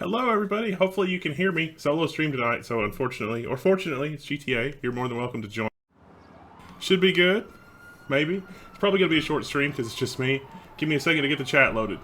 Hello, everybody. Hopefully you can hear me. Solo stream tonight, so unfortunately, or fortunately, it's GTA. You're more than welcome to join. Should be good. Maybe. It's probably going to be a short stream because it's just me. Give me a second to get the chat loaded.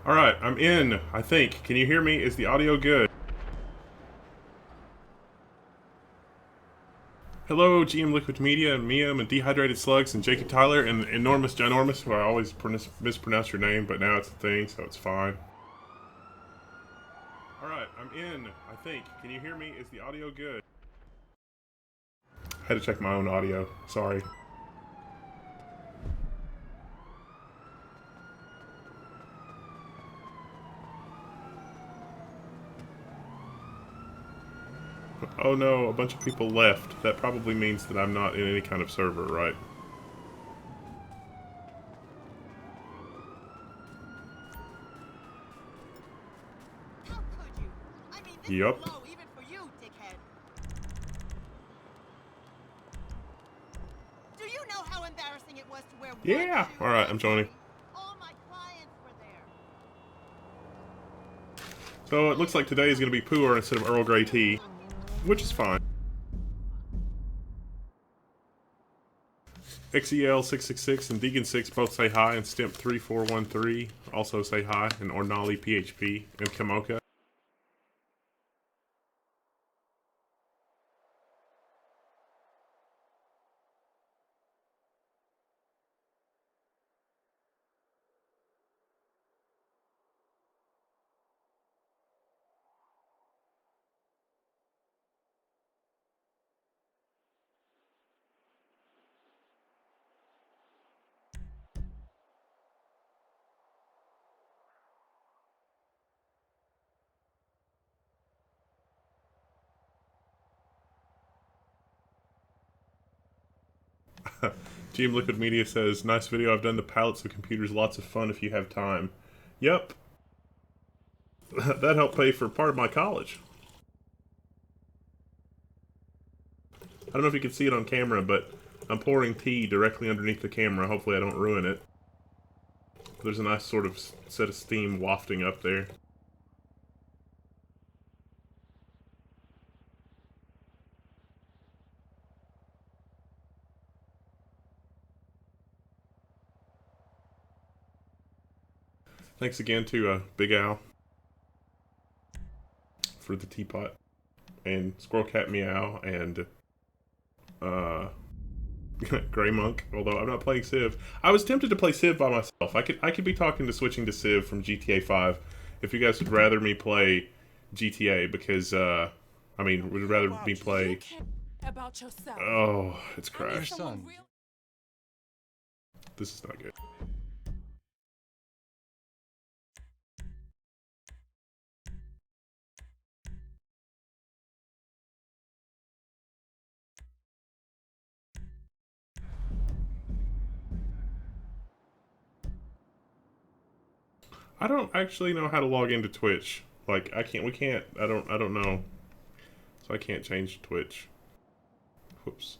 Alright, I'm in, I think. Can you hear me? Is the audio good? Hello, GM Liquid Media, and Miam, and Dehydrated Slugs, and Jacob Tyler, and Enormous Ginormous, who I always mispronounce your name, but now it's a thing, so it's fine. Alright, I'm in, I think. Can you hear me? Is the audio good? I had to check my own audio. Sorry. Oh no, a bunch of people left. That probably means that I'm not in any kind of server, right? How could you? I mean, this Yup. is low even for you, dickhead. Do you know how embarrassing it was to wear one Yeah! shoe Alright, at I'm a joining. party? All my clients were there. So it looks like today is going to be Puer instead of Earl Grey tea, which is fine. XEL666 and Deegan6 both say hi, and Stimp3413 also say hi, and Ornali PHP and Kamoka. GM Liquid Media says, nice video, I've done the pallets of computers, lots of fun if you have time. Yep. That helped pay for part of my college. I don't know if you can see it on camera, but I'm pouring tea directly underneath the camera. Hopefully I don't ruin it. There's a nice sort of set of steam wafting up there. Thanks again to Big Al for the teapot, and Squirrel Cat Meow, and Grey Monk. Although I'm not playing Civ, I was tempted to play Civ by myself. I could be talking to switching to Civ from GTA 5 if you guys would rather me play GTA, because I mean, would rather me play. About yourself. Oh, it's I need crashed. someone real. This is not good. I don't actually know how to log into Twitch. Like, we can't, I don't know. So I can't change Twitch. Whoops.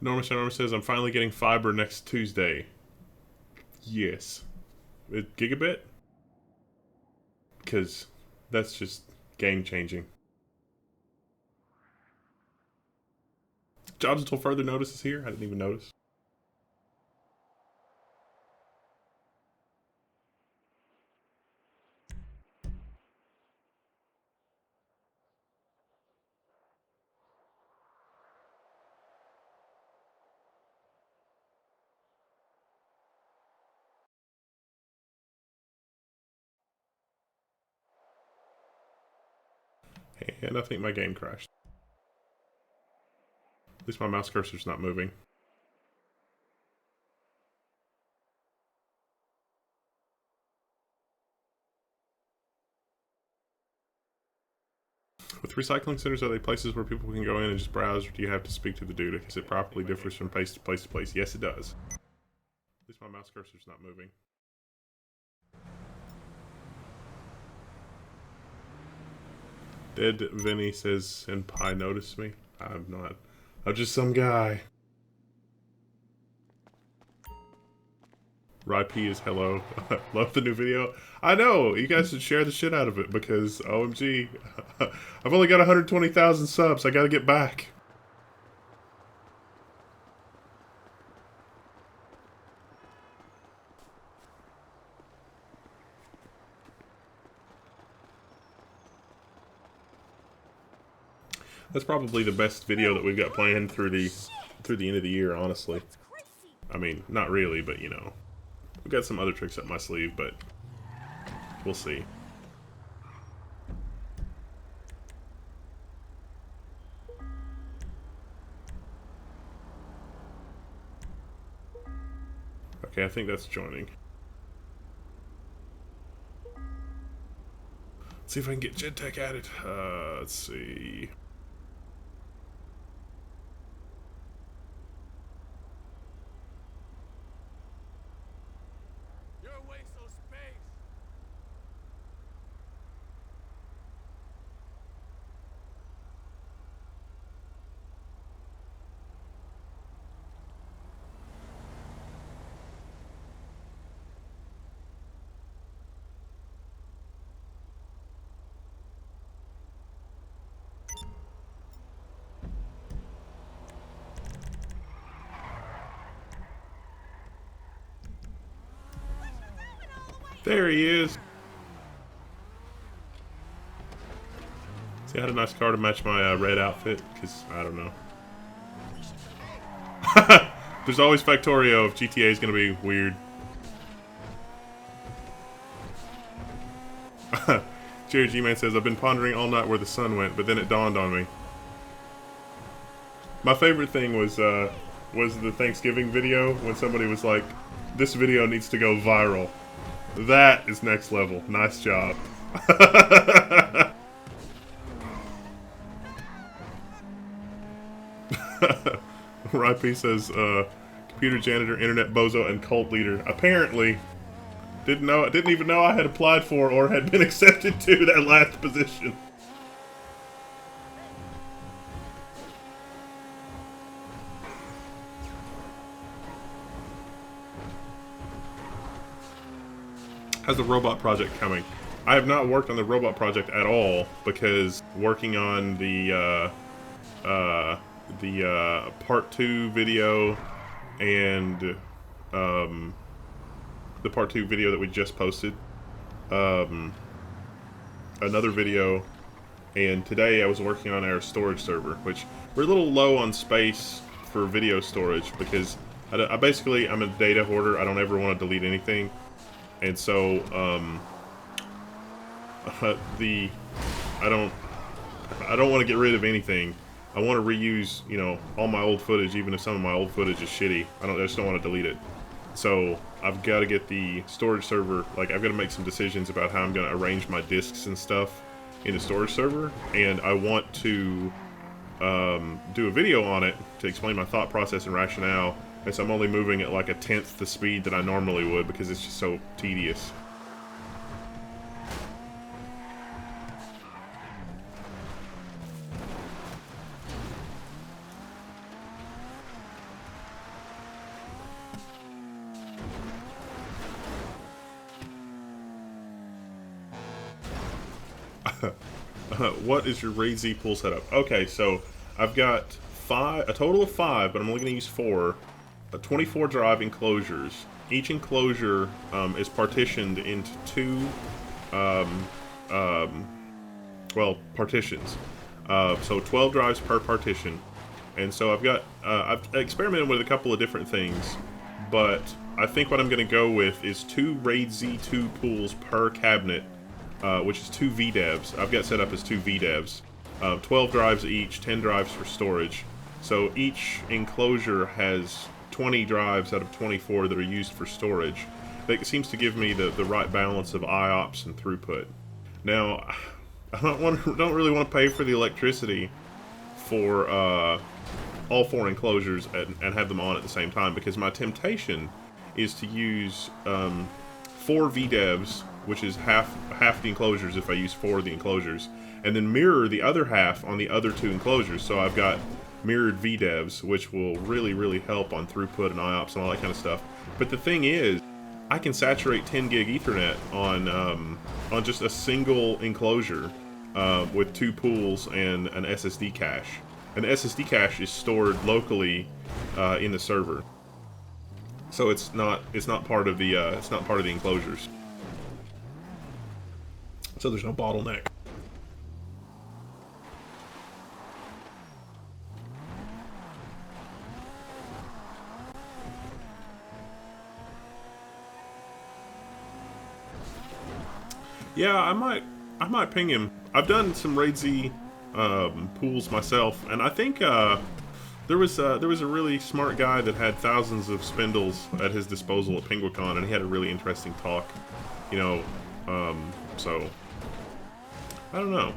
Enormous says, I'm finally getting fiber next Tuesday. Yes. Gigabit? Because that's just game changing. Jobs until further notice is here? I didn't even notice. And I think my game crashed. At least my mouse cursor's not moving. With recycling centers, are they places where people can go in and just browse, or do you have to speak to the dude? Because it properly differs from place to place to place. Yes, it does. At least my mouse cursor's not moving. Dead Vinny says, Senpai noticed me. I'm not. I'm just some guy. RIP is hello. Love the new video. I know, you guys should share the shit out of it because, OMG, I've only got 120,000 subs. I gotta get back. That's probably the best video that we've got planned through the end of the year, honestly. I mean, not really, but you know. We've got some other tricks up my sleeve, but we'll see. Okay, I think that's joining. Let's see if I can get Gentech added. Let's see. You're a waste of space. There he is. See, I had a nice car to match my red outfit, because, I don't know. There's always Factorio if GTA is going to be weird. Jerry G-Man says, I've been pondering all night where the sun went, but then it dawned on me. My favorite thing was the Thanksgiving video when somebody was like, this video needs to go viral. That is next level. Nice job. RIP says, computer janitor, internet bozo, and cult leader. Apparently, didn't even know I had applied for or had been accepted to that last position. How's the robot project coming? I have not worked on the robot project at all because working on the part 2 video and the part 2 video that we just posted, another video, and today I was working on our storage server, which we're a little low on space for video storage because I'm a data hoarder. I don't ever want to delete anything. And so, I don't want to get rid of anything. I want to reuse, you know, all my old footage, even if some of my old footage is shitty. I just don't want to delete it. So, I've got to get the storage server, like, I've got to make some decisions about how I'm going to arrange my disks and stuff in the storage server. And I want to, do a video on it to explain my thought process and rationale. And so I'm only moving at like 1/10 the speed that I normally would because it's just so tedious. What is your RAID Z pool setup? Okay, so I've got a total of 5, but I'm only going to use 4. 24 drive enclosures. Each enclosure is partitioned into 2, partitions. So 12 drives per partition. And so I've experimented with a couple of different things, but I think what I'm going to go with is 2 RAID Z2 pools per cabinet, which is 2 VDEVs. I've got set up as 2 VDEVs. 12 drives each, 10 drives for storage. So each enclosure has 20 drives out of 24 that are used for storage. That seems to give me the right balance of IOPS and throughput. Now, I don't really want to pay for the electricity for all 4 enclosures and have them on at the same time, because my temptation is to use 4 VDEVs, which is half the enclosures if I use 4 of the enclosures, and then mirror the other half on the other 2 enclosures. So I've got mirrored VDEVs, which will really help on throughput and IOPS and all that kind of stuff. But the thing is, I can saturate 10 gig Ethernet on just a single enclosure with 2 pools and an SSD cache. And the SSD cache is stored locally in the server, so it's not part of the enclosures. So there's no bottleneck. Yeah, I might ping him. I've done some RAID Z pools myself, and I think there was a really smart guy that had thousands of spindles at his disposal at Penguicon, and he had a really interesting talk. You know, so I don't know.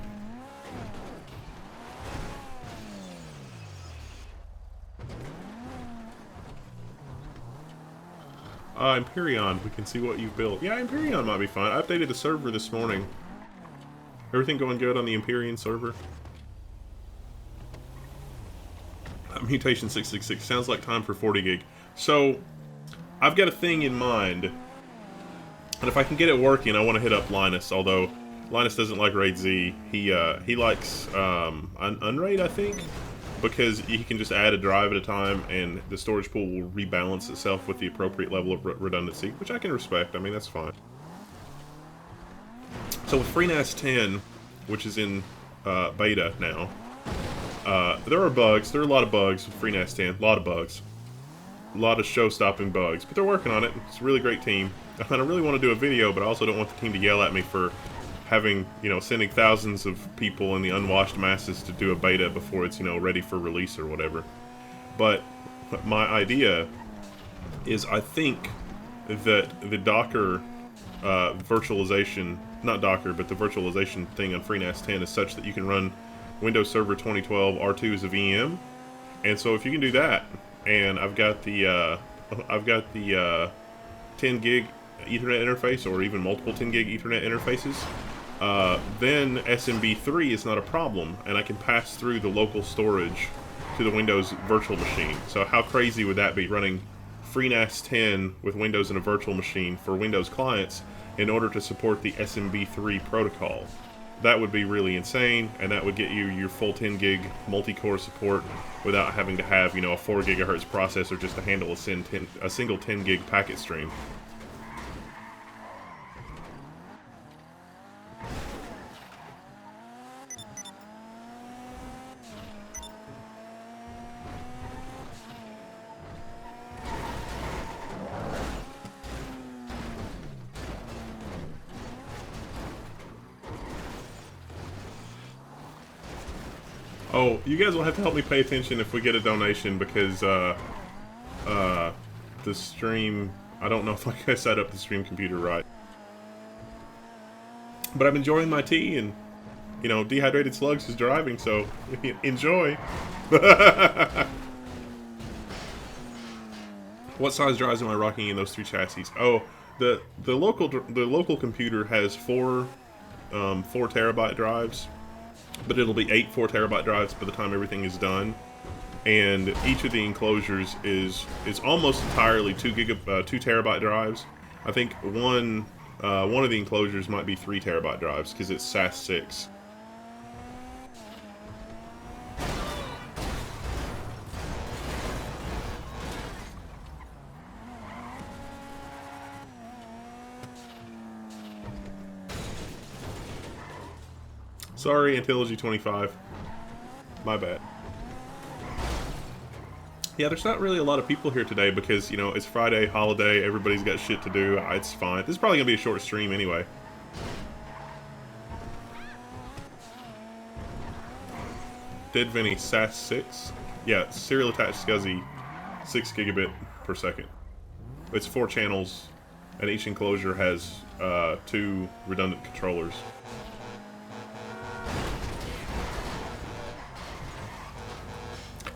Empyrean, we can see what you've built. Yeah, Empyrean might be fine. I updated the server this morning. Everything going good on the Empyrean server? Mutation 666 sounds like time for 40 gig. So, I've got a thing in mind, and if I can get it working, I want to hit up Linus. Although Linus doesn't like RAID Z, he likes Unraid, I think, because he can just add a drive at a time, and the storage pool will rebalance itself with the appropriate level of redundancy, which I can respect. I mean, that's fine. So with FreeNAS 10, which is in beta now, there are bugs. There are a lot of bugs with FreeNAS 10. A lot of bugs. A lot of show-stopping bugs. But they're working on it. It's a really great team. I don't really want to do a video, but I also don't want the team to yell at me for having, sending thousands of people in the unwashed masses to do a beta before it's, ready for release or whatever. But my idea is, I think that the Docker virtualization, not Docker, but the virtualization thing on FreeNAS 10 is such that you can run Windows Server 2012 R2 as a VM. And so if you can do that, and I've got the 10 gig Ethernet interface, or even multiple 10 gig Ethernet interfaces, then SMB3 is not a problem, and I can pass through the local storage to the Windows virtual machine. So how crazy would that be, running FreeNAS 10 with Windows in a virtual machine for Windows clients in order to support the SMB3 protocol? That would be really insane, and that would get you your full 10 gig multi-core support without having to have, a 4 gigahertz processor just to handle a single 10 gig packet stream. Oh, you guys will have to help me pay attention if we get a donation, because the stream, I don't know if I set up the stream computer right. But I'm enjoying my tea, and Dehydrated Slugs is driving, so enjoy. What size drives am I rocking in those 3 chassis? Oh, the local computer has 4 terabyte drives. But it'll be 8 4 terabyte drives by the time everything is done, and each of the enclosures is almost entirely 2 terabyte drives. I think one of the enclosures might be 3 terabyte drives because it's SAS 6. Sorry, Antilogy25. My bad. Yeah, there's not really a lot of people here today because, it's Friday, holiday, everybody's got shit to do. It's fine. This is probably going to be a short stream anyway. Dead Vinny SAS 6. Yeah, serial attached SCSI 6 gigabit per second. It's 4 channels, and each enclosure has 2 redundant controllers.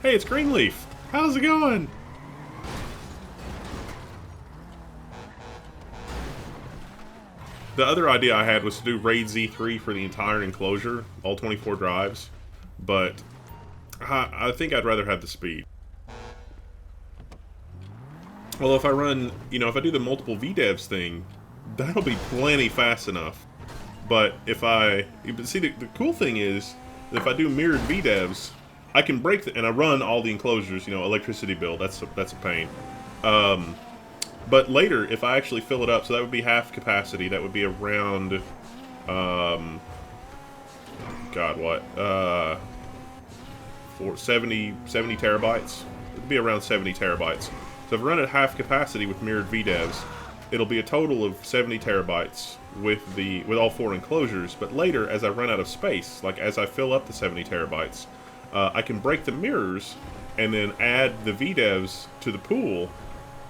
Hey, it's Greenleaf. How's it going? The other idea I had was to do RAID Z3 for the entire enclosure, all 24 drives, but I think I'd rather have the speed. Well, if I run, if I do the multiple VDEVs thing, that'll be plenty fast enough. But see, the cool thing is, if I do mirrored VDEVs, I can break and I run all the enclosures, electricity bill, that's a pain. But later, if I actually fill it up, so that would be half capacity, that would be around, God, what, 70 terabytes? It would be around 70 terabytes. So if I run at half capacity with mirrored VDEVs, it'll be a total of 70 terabytes with all 4 enclosures, but later, as I run out of space, like as I fill up the 70 terabytes, I can break the mirrors and then add the VDEVs to the pool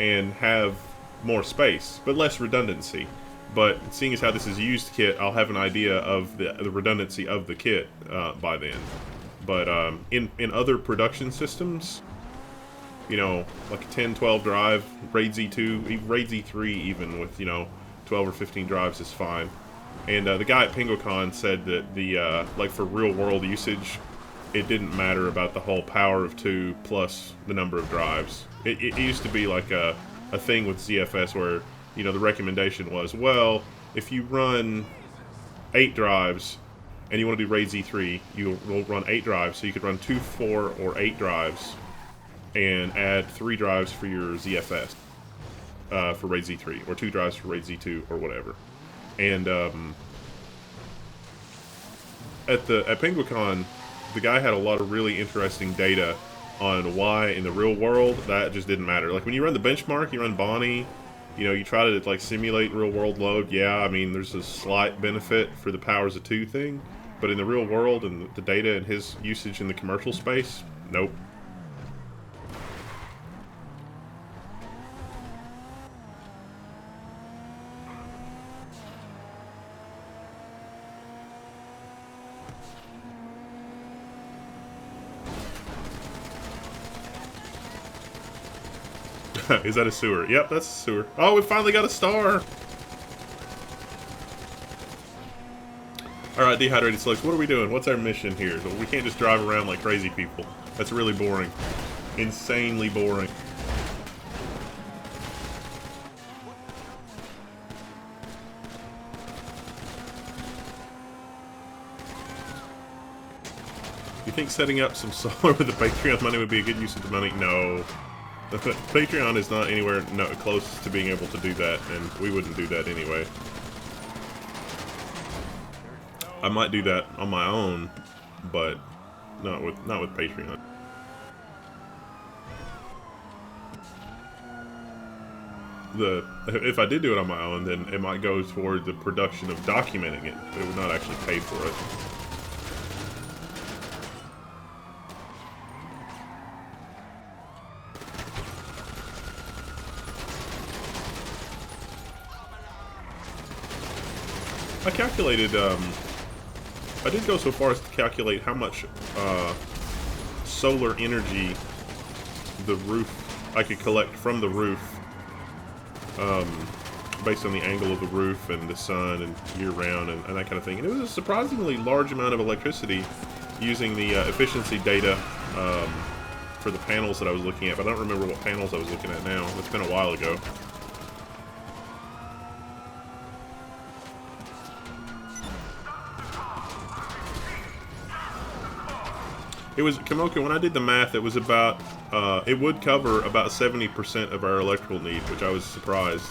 and have more space, but less redundancy. But seeing as how this is used kit, I'll have an idea of the redundancy of the kit by then. But in other production systems, like a 10, 12 drive, RAID Z2, RAID Z3 even with, 12 or 15 drives is fine. And the guy at Penguicon said that like for real world usage, it didn't matter about the whole power of 2 plus the number of drives. It used to be like a thing with ZFS where, the recommendation was, well, if you run 8 drives and you want to do RAID Z3, you will run 8 drives, so you could run 2, 4, or 8 drives and add 3 drives for your ZFS for RAID Z3, or 2 drives for RAID Z2, or whatever. And at Penguicon, the guy had a lot of really interesting data on why in the real world that just didn't matter. Like when you run the benchmark, you run Bonnie, you try to like simulate real world load. Yeah, I mean there's a slight benefit for the powers of 2 thing, but in the real world and the data and his usage in the commercial space, nope. Is that a sewer? Yep, that's a sewer. Oh, we finally got a star! Alright, Dehydrated Slugs, what are we doing? What's our mission here? We can't just drive around like crazy people. That's really boring. Insanely boring. You think setting up some solar with the Patreon money would be a good use of the money? No. Patreon is not anywhere close to being able to do that, and we wouldn't do that anyway. I might do that on my own, but not with Patreon. If I did do it on my own, then it might go toward the production of documenting it. It would not actually pay for it. I calculated, I did go so far as to calculate how much solar energy the roof, I could collect from the roof, based on the angle of the roof and the sun and year-round and that kind of thing. And it was a surprisingly large amount of electricity using the efficiency data for the panels that I was looking at, but I don't remember what panels I was looking at now. It's been a while ago. It was, Kamoka, when I did the math, it was about, it would cover about 70% of our electrical need, which I was surprised.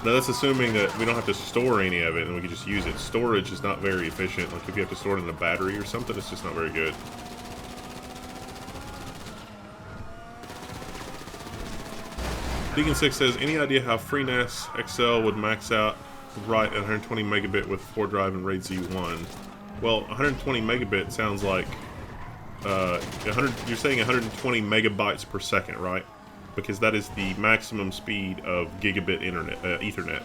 Now that's assuming that we don't have to store any of it and we can just use it. Storage is not very efficient. Like if you have to store it in a battery or something, it's just not very good. Deacon6 says, any idea how FreeNAS XL would max out right at 120 megabit with 4 drive and RAID Z1? Well, 120 megabit sounds like You're saying 120 megabytes per second, right? Because that is the maximum speed of gigabit internet, Ethernet.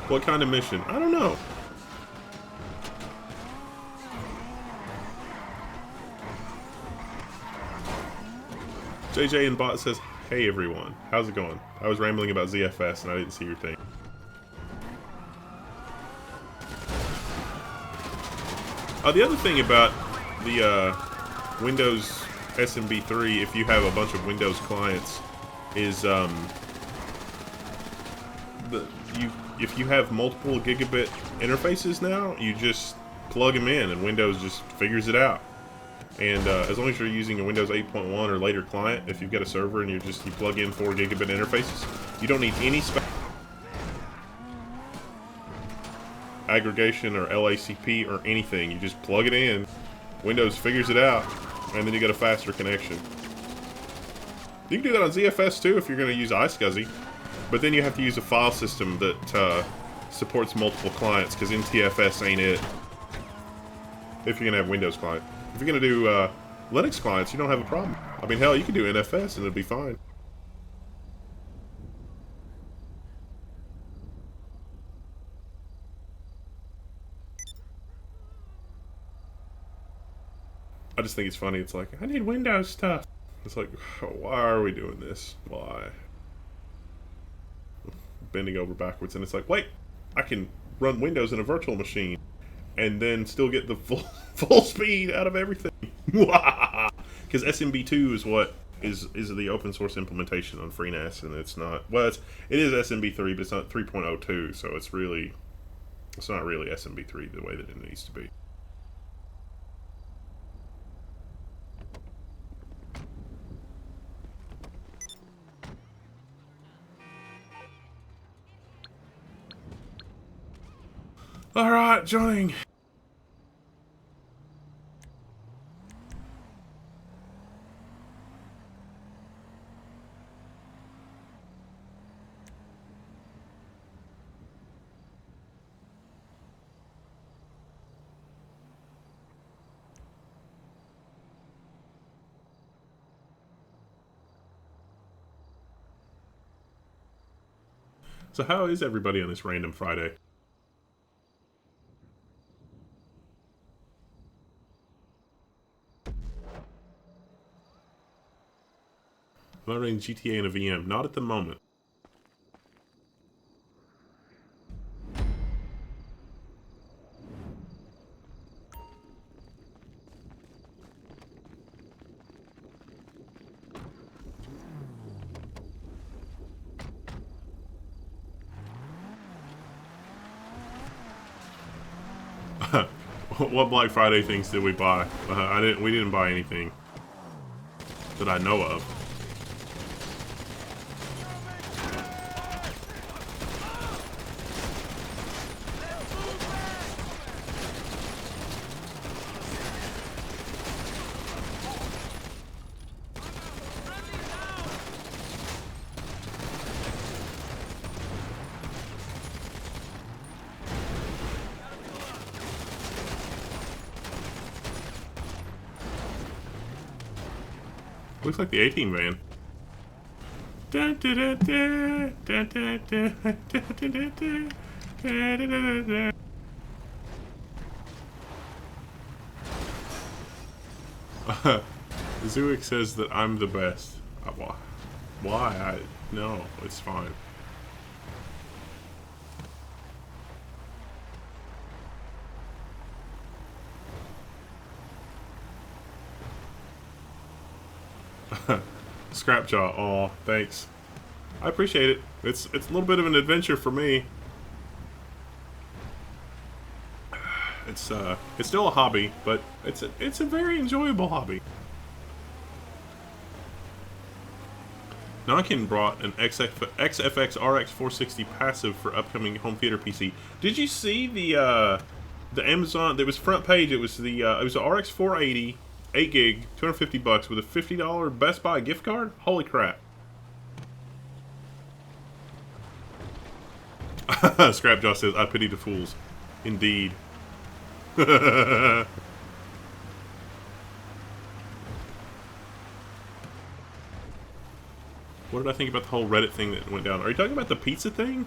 What kind of mission? I don't know. JJ and Bot says, "Hey everyone, how's it going? I was rambling about ZFS and I didn't see your thing." The other thing about the Windows SMB3, if you have a bunch of Windows clients, is if you have multiple gigabit interfaces now, you just plug them in and Windows just figures it out. And as long as you're using a Windows 8.1 or later client, if you've got a server and you plug in 4 gigabit interfaces, you don't need any aggregation or LACP or anything. You just plug it in, Windows figures it out, and then you get a faster connection. You can do that on ZFS too if you're going to use iSCSI, but then you have to use a file system that supports multiple clients, because NTFS ain't it if you're going to have Windows client. If you're going to do Linux clients, you don't have a problem. I mean, hell, you can do NFS and it'll be fine. I just think it's funny. It's like, I need Windows stuff. It's like, why are we doing this? Why? Bending over backwards, and it's like, wait, I can run Windows in a virtual machine and then still get the full speed out of everything. Because SMB2 is what is the open source implementation on FreeNAS, and it's not. Well, it is SMB3, but it's not 3.02, so it's not really SMB3 the way that it needs to be. Alright, joining. So how is everybody on this random Friday? I'm not running GTA in a VM. Not at the moment. What Black Friday things did we buy? We didn't buy anything that I know of. Looks like the A-Team van. Zuik says that I'm the best. Why? No, it's fine. Scrapjaw, aw, thanks. I appreciate it. It's a little bit of an adventure for me. It's still a hobby, but it's a very enjoyable hobby. Nonkin brought an XFX RX 460 passive for upcoming home theater PC. Did you see the Amazon? There was front page. It was the it was a RX 480. 8 gig, $250 with a $50 Best Buy gift card? Holy crap. Scrapjaw says, I pity the fools. Indeed. What did I think about the whole Reddit thing that went down? Are you talking about the pizza thing?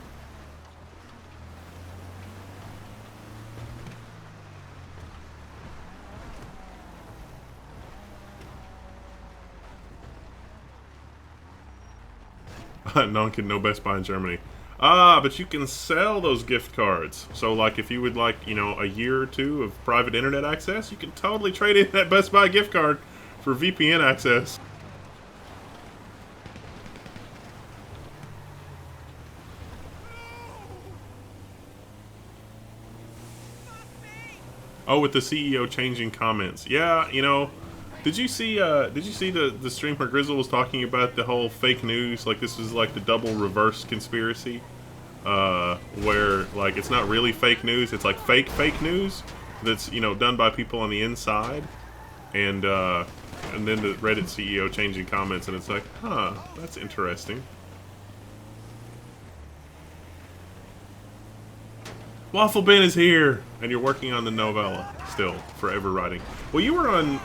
No one can know Best Buy in Germany. Ah, but you can sell those gift cards. So, like, if you would like, you know, a year or two of private internet access, you can totally trade in that Best Buy gift card for VPN access. Oh, with the CEO changing comments. Yeah, you know, did you see the stream where Grizzle was talking about the whole fake news? Like, this is like the double reverse conspiracy, where like it's not really fake news, it's like fake news that's, you know, done by people on the inside, and then the Reddit CEO changing comments, and it's like, huh, that's interesting. Waffle Ben is here, and you're working on the novella still, forever writing. Well, you were on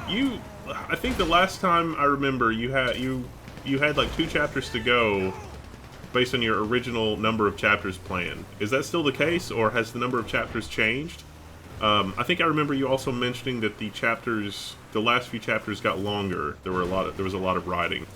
I think the last time I remember, you had like 2 chapters to go, based on your original number of chapters planned. Is that still the case, or has the number of chapters changed? I think I remember you also mentioning that the last few chapters got longer. There was a lot of writing.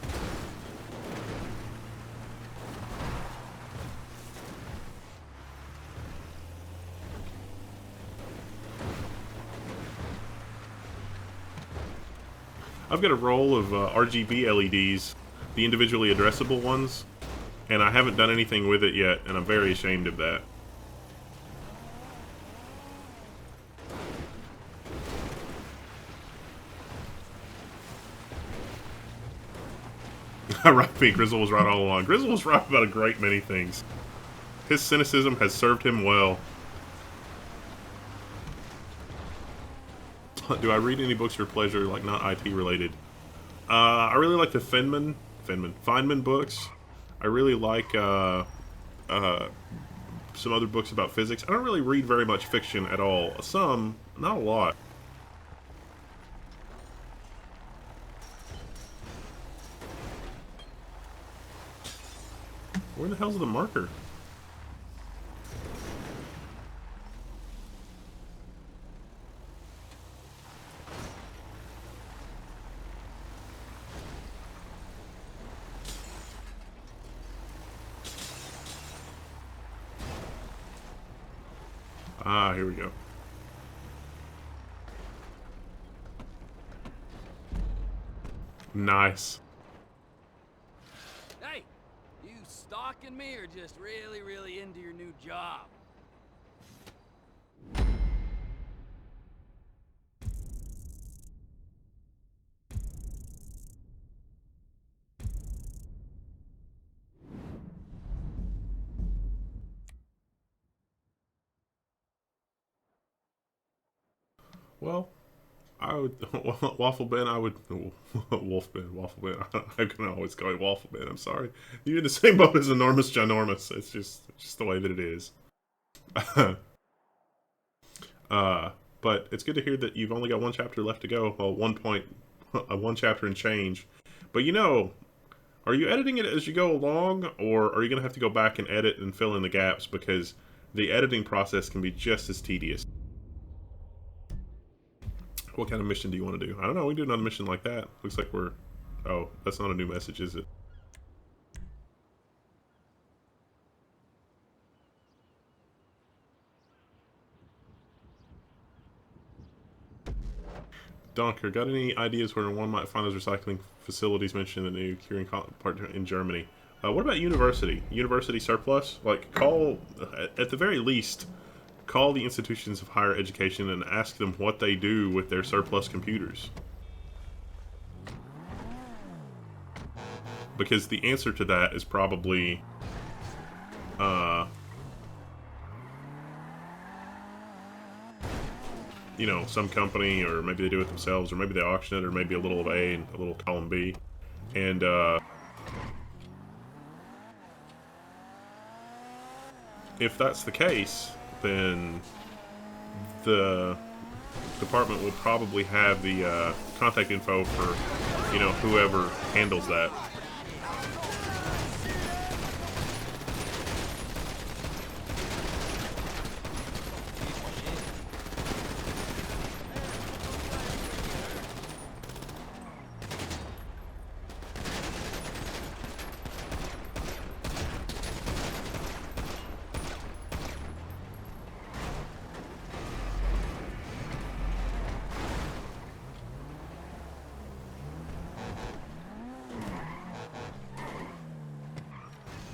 I've got a roll of RGB LEDs, the individually addressable ones, and I haven't done anything with it yet, and I'm very ashamed of that. Right, Pete. Grizzle was right all along. Grizzle was right about a great many things. His cynicism has served him well. Do I read any books for pleasure, like not IT related? I really like the Feynman books. I really like some other books about physics. I don't really read very much fiction at all. Some, not a lot. Where the hell's the marker? Ah, here we go. Nice. Hey, you stalking me or just really, really into your new job? Well, I would Waffle Ben. I would Wolf Ben, Waffle Ben. I can always call you Waffle Ben. I'm sorry. You're in the same boat as Enormous Ginormous. It's just the way that it is. But it's good to hear that you've only got 1 chapter left to go. Well, 1 chapter and change. But you know, are you editing it as you go along, or are you gonna have to go back and edit and fill in the gaps, because the editing process can be just as tedious? What kind of mission do you want to do? I don't know. We can do another mission like that. Looks like we're... Oh, that's not a new message, is it? Donker, got any ideas where one might find those recycling facilities mentioned in the new curing part in Germany? What about university? University surplus? Like, call, at the very least, call the institutions of higher education and ask them what they do with their surplus computers. Because the answer to that is probably, you know, some company, or maybe they do it themselves, or maybe they auction it, or maybe a little of A and a little column B. And, if that's the case, then the department will probably have the contact info for, you know, whoever handles that.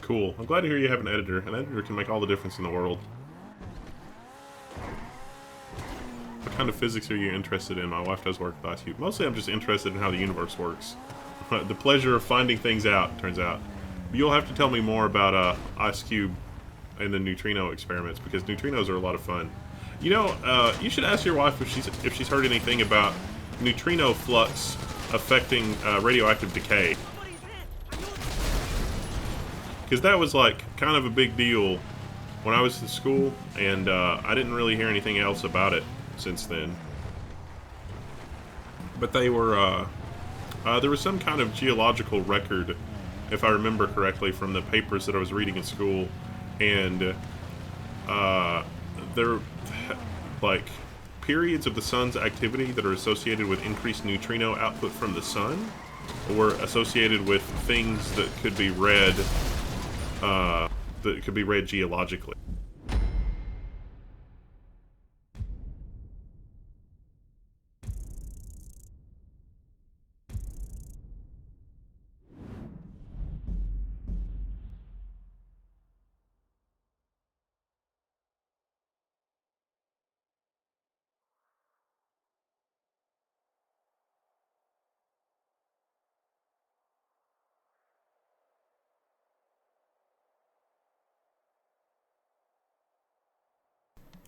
Cool. I'm glad to hear you have an editor. An editor can make all the difference in the world. What kind of physics are you interested in? My wife does work with ice cube. Mostly I'm just interested in how the universe works. The pleasure of finding things out, turns out. But you'll have to tell me more about ice cube and the neutrino experiments, because neutrinos are a lot of fun. You know, you should ask your wife if she's heard anything about neutrino flux affecting radioactive decay. Because that was like kind of a big deal when I was in school, and I didn't really hear anything else about it since then. But they were, there was some kind of geological record, if I remember correctly, from the papers that I was reading in school, and there, like, periods of the sun's activity that are associated with increased neutrino output from the sun, or associated with things that could be read geologically.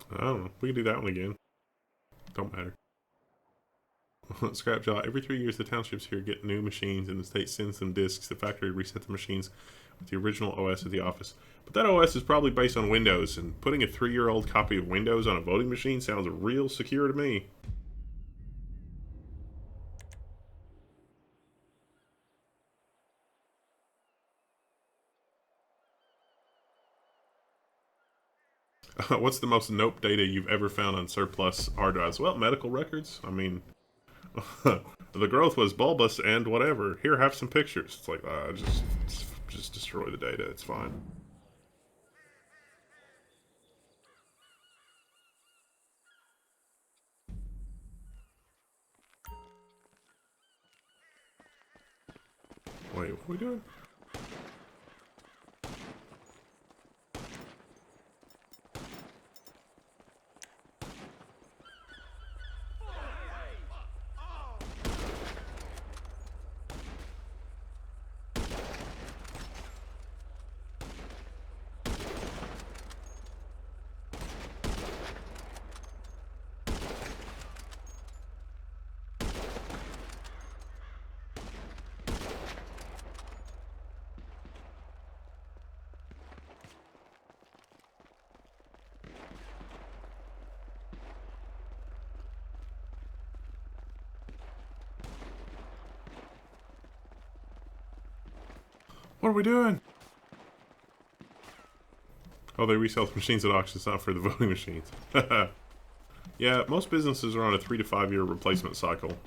I don't know. We can do that one again. Don't matter. Scrap jaw. Every 3 years, the townships here get new machines, and the state sends them disks. The factory resets the machines with the original OS of the office. But that OS is probably based on Windows, and putting a 3-year-old copy of Windows on a voting machine sounds real secure to me. What's the most nope data you've ever found on surplus hard drives? Well, medical records. I mean, the growth was bulbous and whatever. Here, have some pictures. It's like, just destroy the data. It's fine. Wait, what are we doing? What are we doing? Oh, they resell the machines at auction. It's not for the voting machines. Yeah, most businesses are on a 3 to 5 year replacement cycle.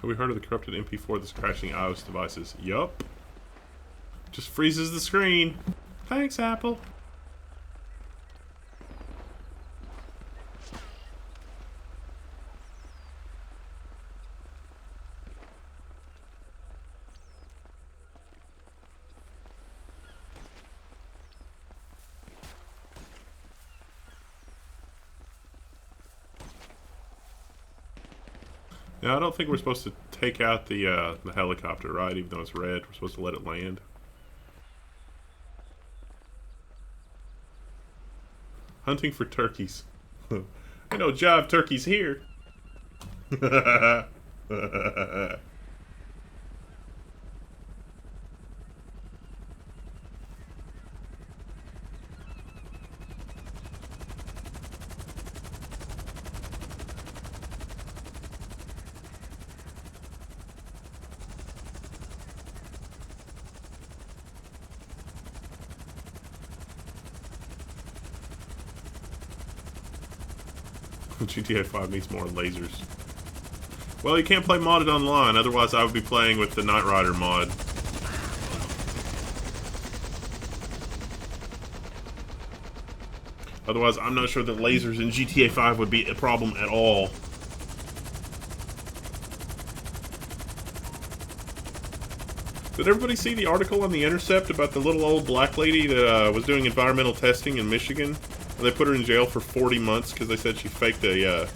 Have we heard of the corrupted MP4 that's crashing iOS devices? Yup. Just freezes the screen. Thanks, Apple. Now, I don't think we're supposed to take out the helicopter, right? Even though it's red, we're supposed to let it land. Hunting for turkeys. I know jive turkeys here. GTA 5 needs more lasers. Well, you can't play modded online, otherwise I would be playing with the Knight Rider mod. Otherwise, I'm not sure that lasers in GTA 5 would be a problem at all. Did everybody see the article on The Intercept about the little old black lady that was doing environmental testing in Michigan? And they put her in jail for 40 months because they said she faked a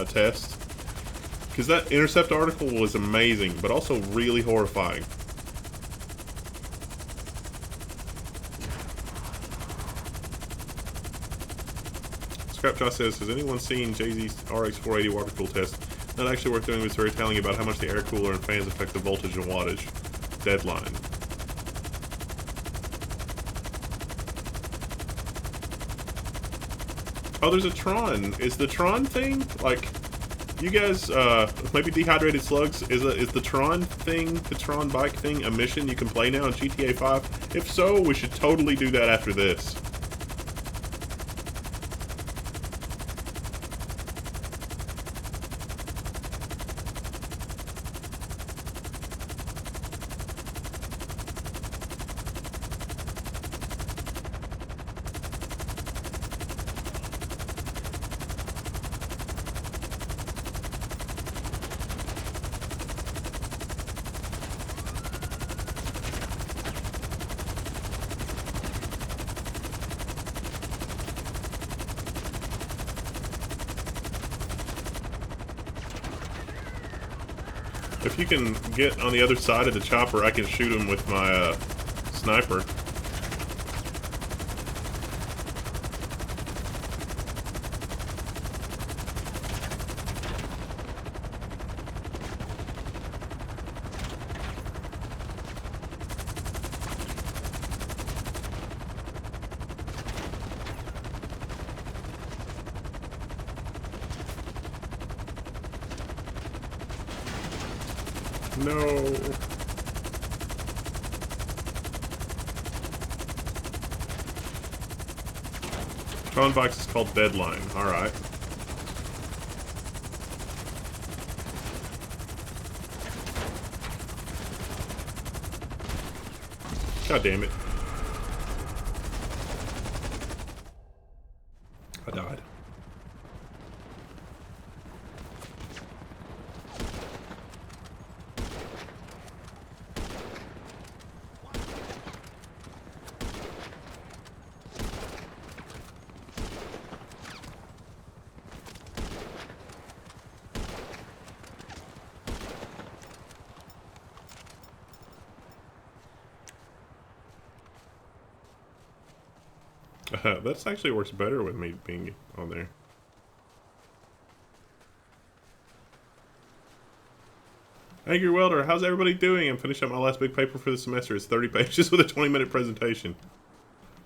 test. Because that Intercept article was amazing, but also really horrifying. Scrapjaw says, has anyone seen Jay-Z's RX480 water cool test? Not actually worth doing, but it's very telling about how much the air cooler and fans affect the voltage and wattage. Deadline. Oh, there's a Tron. Is the Tron thing, like, you guys, maybe Dehydrated Slugs, is the Tron thing, the Tron bike thing, a mission you can play now in GTA 5? If so, we should totally do that after this. If you can get on the other side of the chopper, I can shoot him with my sniper. No. Tron Bikes is called Deadline. Alright. God damn it. I died. That actually works better with me being on there. Angry Welder, how's everybody doing? I'm finishing up my last big paper for the semester. It's 30 pages with a 20-minute presentation.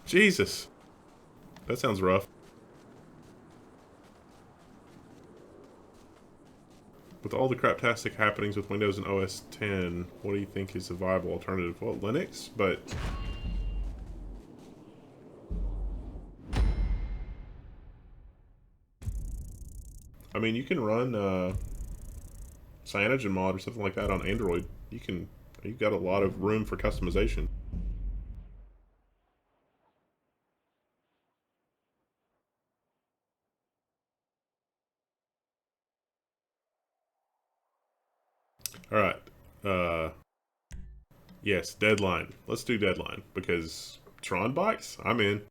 Jesus. That sounds rough. With all the craptastic happenings with Windows and OS X, what do you think is a viable alternative? Well, Linux, but... I mean, you can run CyanogenMod or something like that on Android. You've got a lot of room for customization. Alright. Yes, Deadline. Let's do Deadline, because Tron Bikes? I'm in.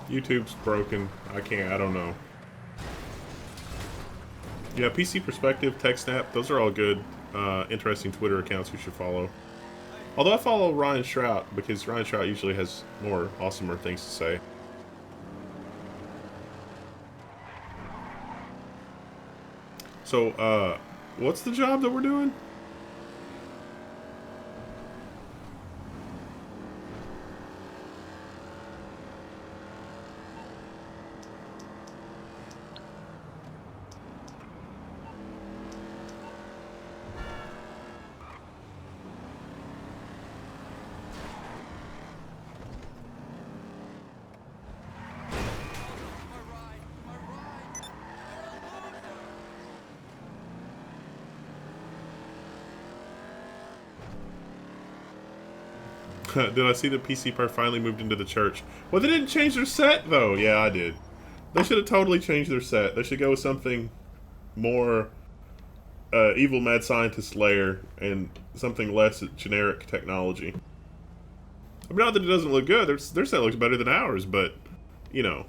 YouTube's broken. I can't. I don't know. Yeah, PC Perspective, TechSnap, those are all good, interesting Twitter accounts you should follow. Although I follow Ryan Shrout because Ryan Shrout usually has more awesomer things to say. So, what's the job that we're doing? Did I see the PC part finally moved into the church? Well, they didn't change their set, though. Yeah, I did. They should have totally changed their set. They should go with something more evil mad scientist layer and something less generic technology. I mean, not that it doesn't look good. Their set looks better than ours, but, you know.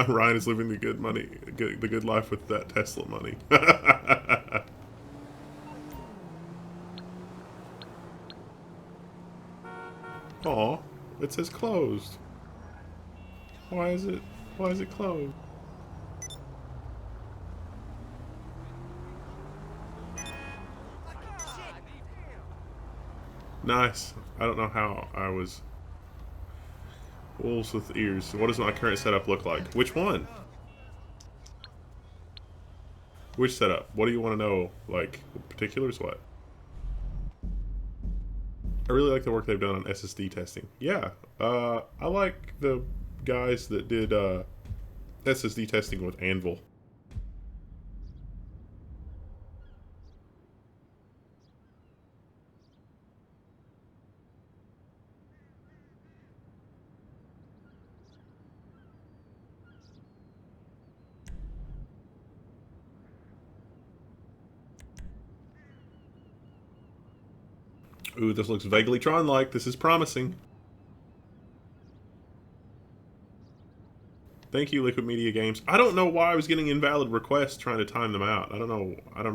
Ryan is living the good money, the good life with that Tesla money. Aw, it says closed. Why is it closed? Nice. I don't know how I was. Wolves with ears. What does my current setup look like? Which one? Which setup? What do you want to know? Like, particulars? What? I really like the work they've done on SSD testing. Yeah. I like the guys that did SSD testing with Anvil. Ooh, this looks vaguely Tron-like. This is promising. Thank you, Liquid Media Games. I don't know why I was getting invalid requests trying to time them out. I don't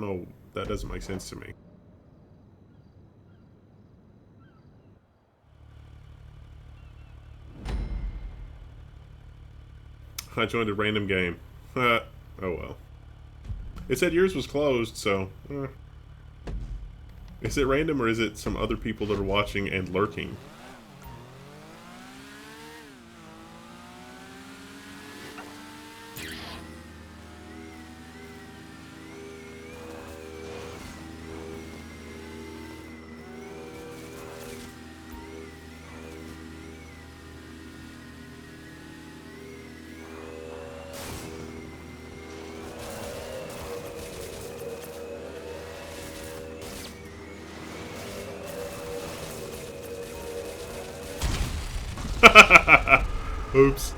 know. That doesn't make sense to me. I joined a random game. Oh well. It said yours was closed, so... Is it random, or is it some other people that are watching and lurking? Oops.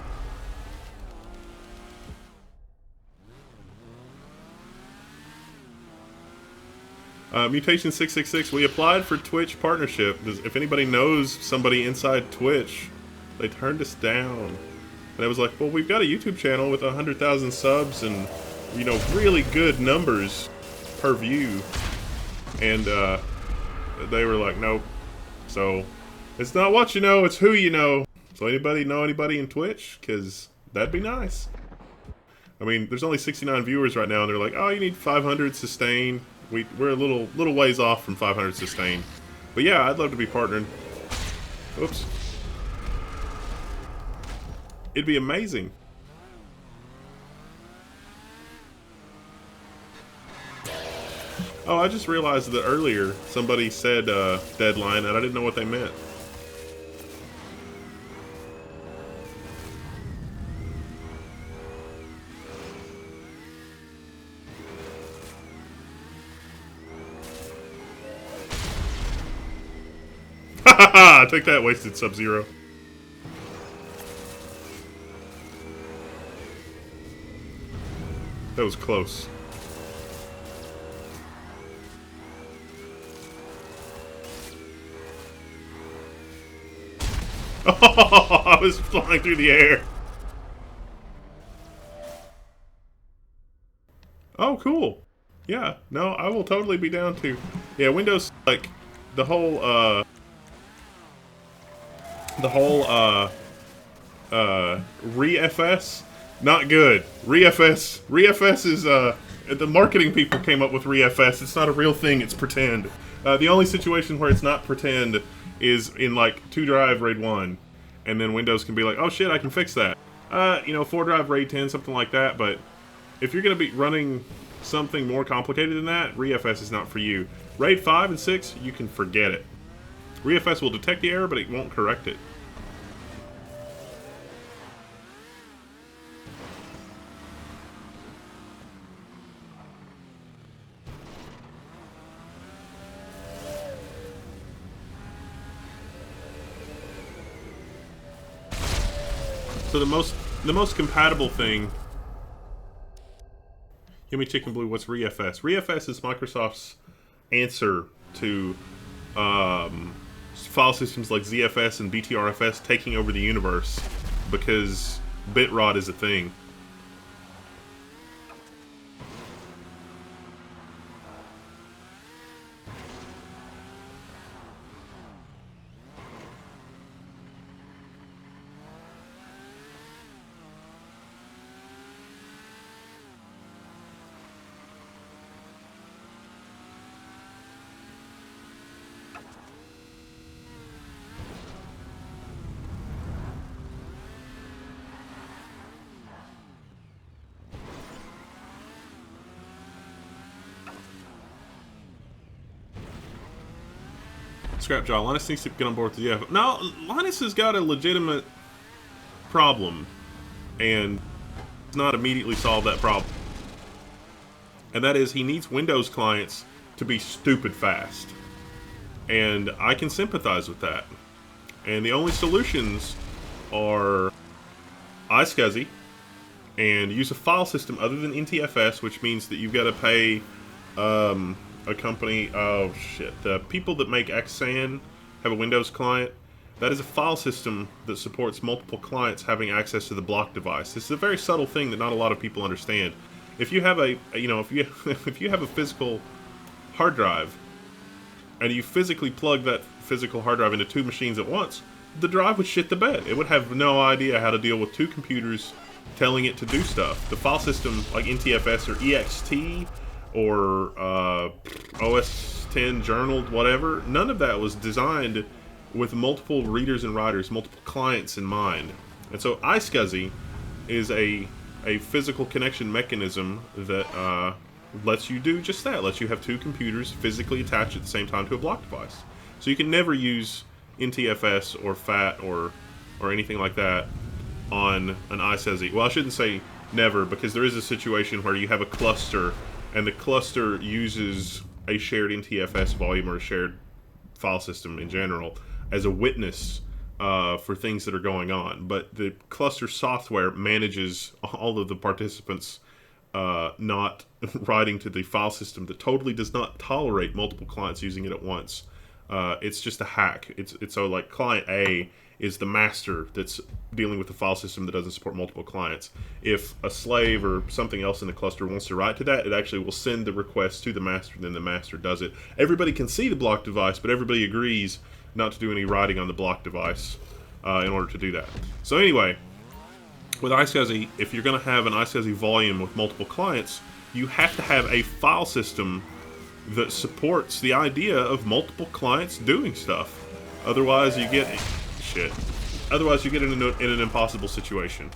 Mutation 666. We applied for Twitch partnership. If anybody knows somebody inside Twitch, they turned us down. And I was like, well, we've got a YouTube channel with 100,000 subs and, you know, really good numbers per view. And they were like, nope. So it's not what you know, it's who you know. So anybody know anybody in Twitch? Because that'd be nice. I mean, there's only 69 viewers right now, and they're like, oh, you need 500 sustain. We're a little ways off from 500 sustain. But yeah, I'd love to be partnering. Oops. It'd be amazing. Oh, I just realized that earlier somebody said deadline, and I didn't know what they meant. Take that, wasted Sub-Zero. That was close. Oh, I was flying through the air. Oh, cool. Yeah, no, I will totally be down to. Yeah, Windows, like, the whole, ReFS, not good. ReFS is, the marketing people came up with ReFS. It's not a real thing, it's pretend. The only situation where it's not pretend is in, like, 2-drive RAID 1. And then Windows can be like, oh shit, I can fix that. 4-drive RAID 10, something like that, but if you're going to be running something more complicated than that, ReFS is not for you. RAID 5 and 6, you can forget it. ReFS will detect the error, but it won't correct it. So the most compatible thing. Give me Chicken Blue. What's ReFS? ReFS is Microsoft's answer to file systems like ZFS and BTRFS taking over the universe because bit rot is a thing. Scrapjaw, Linus needs to get on board with the ZFS. No, Linus has got a legitimate problem, and does not immediately solve that problem. And that is, he needs Windows clients to be stupid fast. And I can sympathize with that. And the only solutions are iSCSI and use a file system other than NTFS, which means that you've got to pay a company. Oh shit! The people that make Xsan have a Windows client. That is a file system that supports multiple clients having access to the block device. This is a very subtle thing that not a lot of people understand. If you have if you have a physical hard drive and you physically plug that physical hard drive into 2 machines at once, the drive would shit the bed. It would have no idea how to deal with 2 computers telling it to do stuff. The file system like NTFS or EXT or OS 10 journaled, whatever, none of that was designed with multiple readers and writers, multiple clients in mind. And so iSCSI is a physical connection mechanism that lets you do just that. Lets you have 2 computers physically attached at the same time to a block device. So you can never use NTFS or FAT or anything like that on an iSCSI. Well, I shouldn't say never, because there is a situation where you have a cluster and the cluster uses a shared NTFS volume or a shared file system in general as a witness for things that are going on. But the cluster software manages all of the participants not writing to the file system that totally does not tolerate multiple clients using it at once. It's just a hack. It's so like client A is the master that's dealing with the file system that doesn't support multiple clients. If a slave or something else in the cluster wants to write to that, it actually will send the request to the master, then the master does it. Everybody can see the block device, but everybody agrees not to do any writing on the block device in order to do that. So anyway, with iSCSI, if you're going to have an iSCSI volume with multiple clients, you have to have a file system that supports the idea of multiple clients doing stuff. Otherwise, you get shit. Otherwise, you get in an impossible situation.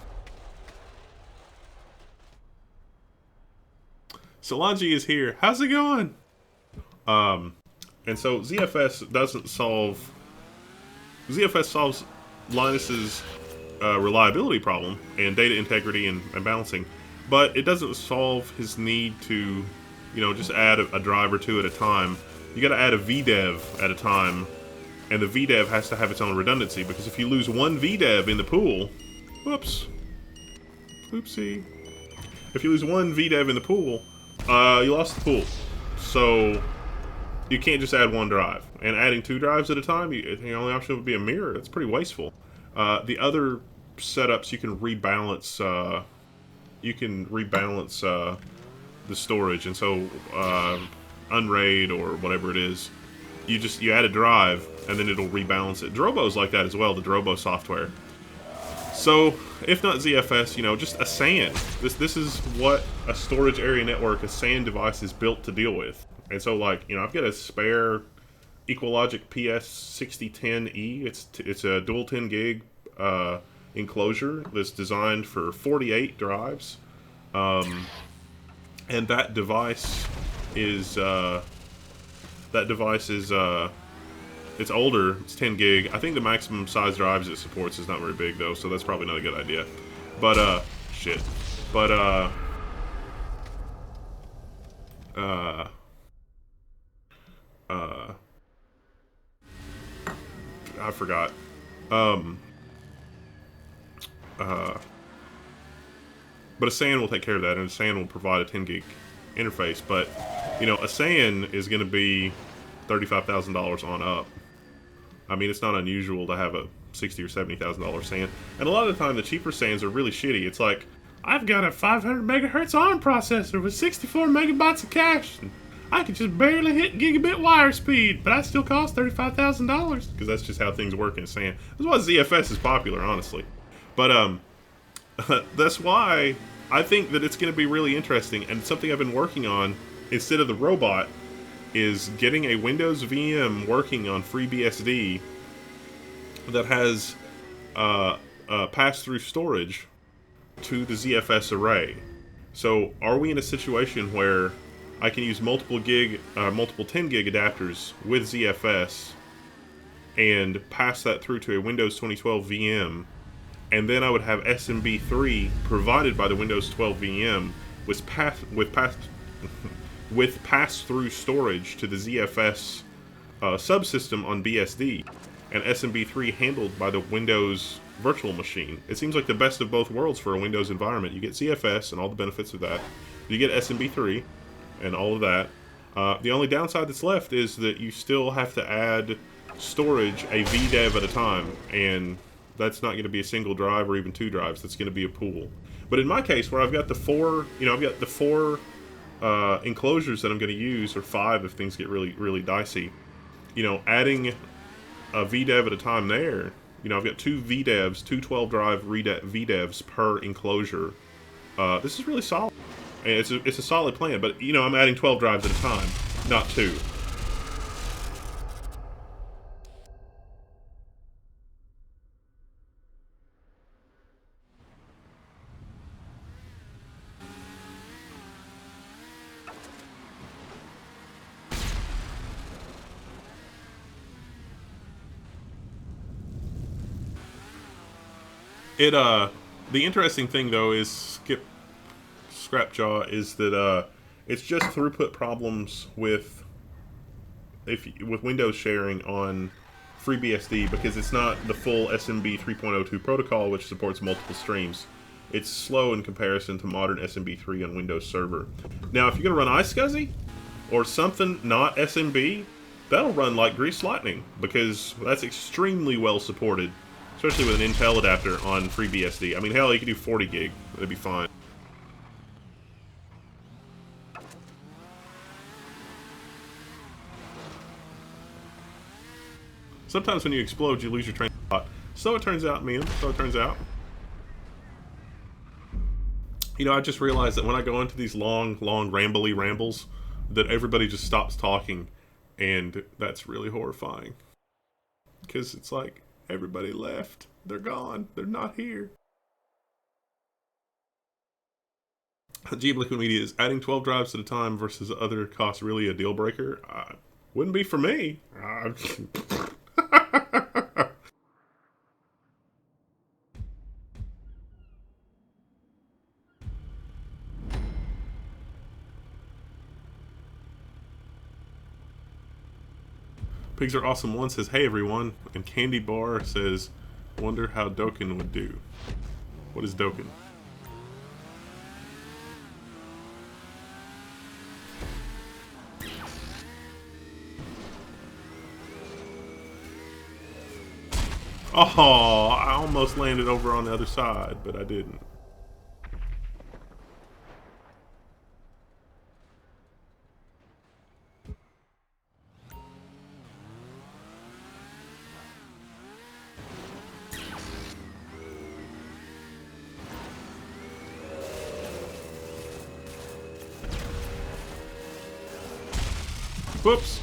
Solange is here. How's it going? And so ZFS doesn't solve. ZFS solves Linus's reliability problem and data integrity and balancing, but it doesn't solve his need to, just add a drive or 2 at a time. You got to add a VDEV at a time, and the VDEV has to have its own redundancy, because if you lose one VDEV in the pool, whoops, oopsie. If you lose one VDEV in the pool, you lost the pool. So you can't just add one drive. And adding 2 drives at a time, the only option would be a mirror. That's pretty wasteful. The other setups, you can rebalance. The storage, and so Unraid or whatever it is, you add a drive, and then it'll rebalance it. Drobo's like that as well. The Drobo software. So, if not ZFS, just a SAN. This is what a storage area network, a SAN device, is built to deal with. And so, like, I've got a spare Equalogic PS6010E. It's a dual 10 gig enclosure that's designed for 48 drives. And that device is it's older. It's 10 gig. I think the maximum size drives it supports is not very big though, so that's probably not a good idea. But shit. But I forgot. But a SAN will take care of that, and a SAN will provide a 10 gig interface. But, a SAN is going to be $35,000 on up. I mean, it's not unusual to have a $60,000 or $70,000 SAN. And a lot of the time, the cheaper SANs are really shitty. It's like, I've got a 500 megahertz ARM processor with 64 megabytes of cache. And I could just barely hit gigabit wire speed, but I still cost $35,000. Because that's just how things work in a SAN. That's why ZFS is popular, honestly. But, that's why I think that it's going to be really interesting, and something I've been working on instead of the robot is getting a Windows VM working on FreeBSD that has pass-through storage to the ZFS array. So, are we in a situation where I can use multiple 10 gig adapters with ZFS and pass that through to a Windows 2012 VM? And then I would have SMB3 provided by the Windows 12 VM with pass-through storage to the ZFS subsystem on BSD, and SMB3 handled by the Windows virtual machine. It seems like the best of both worlds for a Windows environment. You get ZFS and all the benefits of that. You get SMB3 and all of that. The only downside that's left is that you still have to add storage a VDEV at a time, and that's not going to be a single drive or even 2 drives. That's going to be a pool. But in my case, where I've got the four enclosures that I'm going to use, or 5 if things get really, really dicey, adding a VDEV at a time there, I've got 2 VDEVs, 2 12-drive VDEVs per enclosure. This is really solid. And it's a solid plan, but, I'm adding 12 drives at a time, not 2. The interesting thing though is Scrapjaw is that it's just throughput problems with Windows sharing on FreeBSD, because it's not the full SMB 3.02 protocol, which supports multiple streams. It's slow in comparison to modern SMB3 on Windows Server. Now, if you're gonna run iSCSI or something not SMB, that'll run like greased lightning, because that's extremely well supported, especially with an Intel adapter on FreeBSD. I mean, hell, you could do 40 gig. That'd be fine. Sometimes when you explode, you lose your train of thought. So it turns out, man. So it turns out. I just realized that when I go into these long, rambly rambles, that everybody just stops talking, and that's really horrifying. Because it's like, everybody left. They're gone. They're not here. G Liquid Media, is adding 12 drives at a time versus other costs really a deal breaker? Wouldn't be for me. Pigs Are Awesome 1 says, hey everyone, and Candy Bar says, wonder how Dokken would do. What is Dokken? Oh, I almost landed over on the other side, but I didn't. Whoops.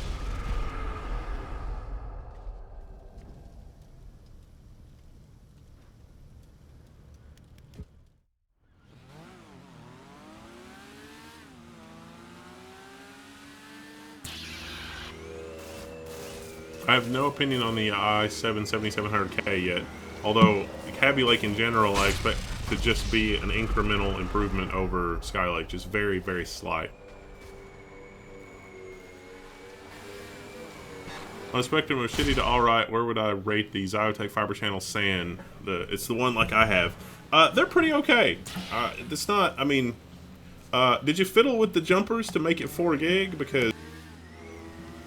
I have no opinion on the i7 7700K yet, although Kaby Lake in general I expect to just be an incremental improvement over Skylake, just very, very slight. On a spectrum of shitty to alright, where would I rate the Xiotech Fiber Channel SAN? It's the one like I have. They're pretty okay. It's not, I mean, did you fiddle with the jumpers to make it 4 gig? Because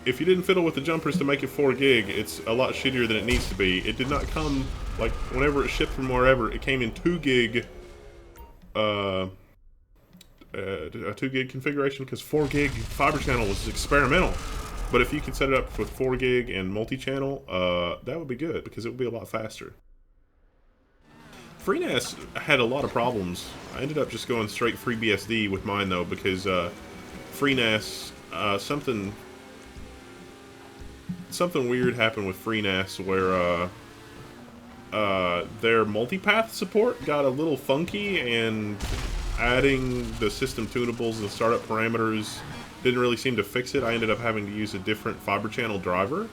if you didn't fiddle with the jumpers to make it 4 gig, it's a lot shittier than it needs to be. It did not come, like, whenever it shipped from wherever, it came in 2 gig, a 2 gig configuration, because 4 gig fiber channel was experimental. But if you could set it up with 4 gig and multi-channel, that would be good, because it would be a lot faster. FreeNAS had a lot of problems. I ended up just going straight FreeBSD with mine, though, because FreeNAS, something weird happened with FreeNAS where their multipath support got a little funky, and adding the system tunables and startup parameters didn't really seem to fix it. I ended up having to use a different fiber channel driver,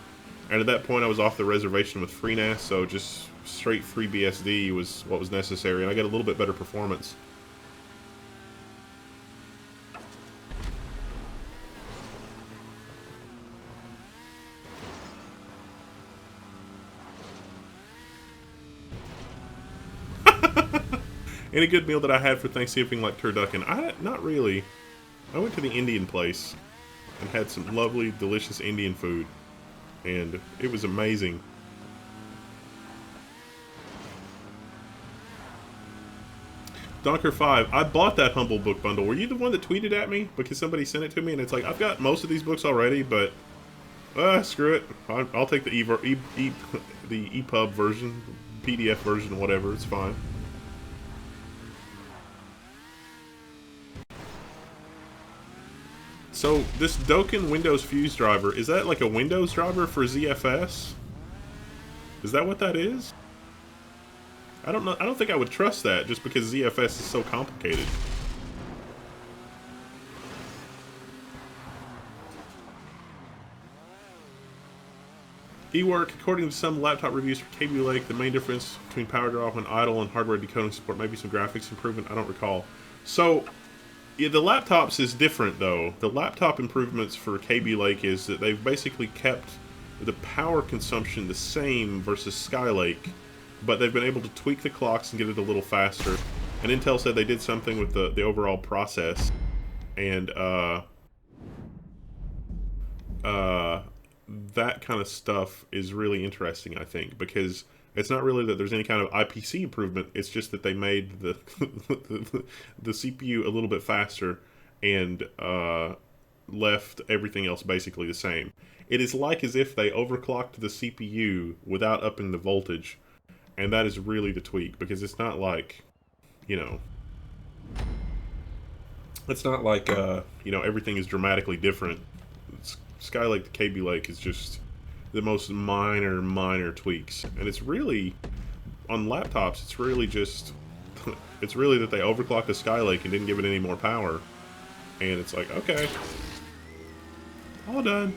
and at that point I was off the reservation with FreeNAS, so just straight FreeBSD was what was necessary, and I got a little bit better performance. Any good meal that I had for Thanksgiving like turducken? Not really. I went to the Indian place and had some lovely, delicious Indian food, and it was amazing. Donker5, I bought that Humble Book bundle. Were you the one that tweeted at me? Because somebody sent it to me, and it's like, I've got most of these books already, but screw it. I'll take the EPUB version, PDF version, whatever. It's fine. So this Dokken Windows Fuse driver, is that like a Windows driver for ZFS? Is that what that is? I don't know. I don't think I would trust that just because ZFS is so complicated. eWork, according to some laptop reviews for Kaby Lake, the main difference between power draw when idle and hardware decoding support, maybe some graphics improvement, I don't recall. So, yeah, the laptops is different though. The laptop improvements for Kaby Lake is that they've basically kept the power consumption the same versus Skylake, but they've been able to tweak the clocks and get it a little faster. And Intel said they did something with the overall process, and that kind of stuff is really interesting, I think, because it's not really that there's any kind of IPC improvement, it's just that they made the the CPU a little bit faster and left everything else basically the same. It is like as if they overclocked the CPU without upping the voltage, and that is really the tweak, because it's not like, you know, it's not like, you know, everything is dramatically different. Skylake to Kaby Lake is just the most minor tweaks, and it's really, on laptops, it's really just, it's really that they overclocked the Skylake and didn't give it any more power, and it's like, okay, all done.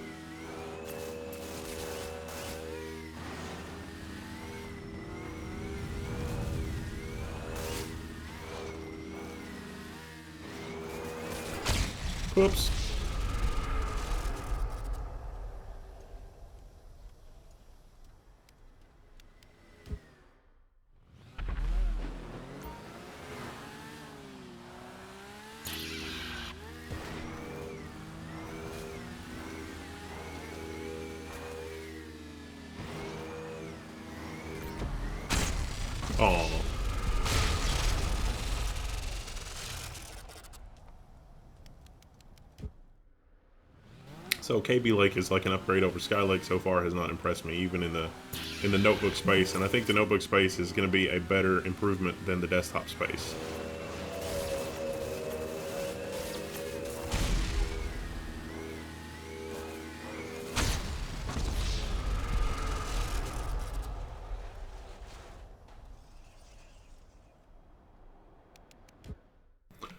Whoops. Oh. So Kaby Lake is like an upgrade over Skylake so far, has not impressed me, even in the notebook space, and I think the notebook space is going to be a better improvement than the desktop space.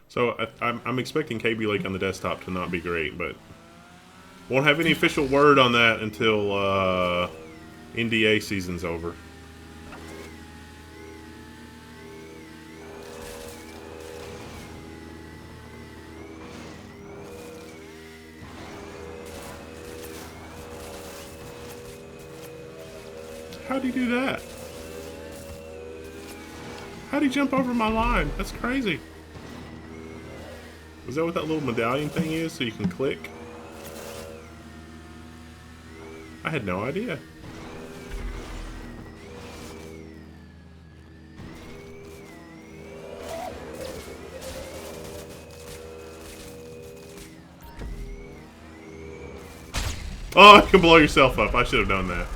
So I'm expecting Kaby Lake on the desktop to not be great, but won't have any official word on that until NDA season's over. How'd he do that? How'd he jump over my line? That's crazy. Is that what that little medallion thing is, so you can click? I had no idea. Oh, you can blow yourself up. I should have known that.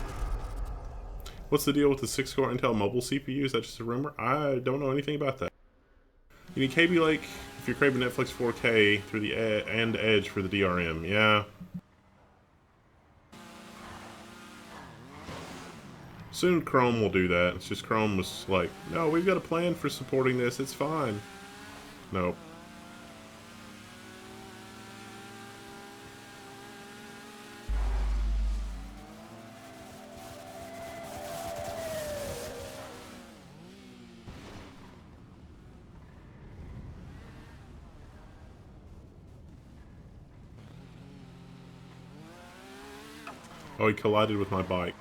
What's the deal with the 6-core Intel mobile CPU? Is that just a rumor? I don't know anything about that. You need Kaby Lake if you're craving Netflix 4K through the and Edge for the DRM. Yeah. Soon Chrome will do that. It's just Chrome was like, no, we've got a plan for supporting this. It's fine. Nope. Oh, he collided with my bike.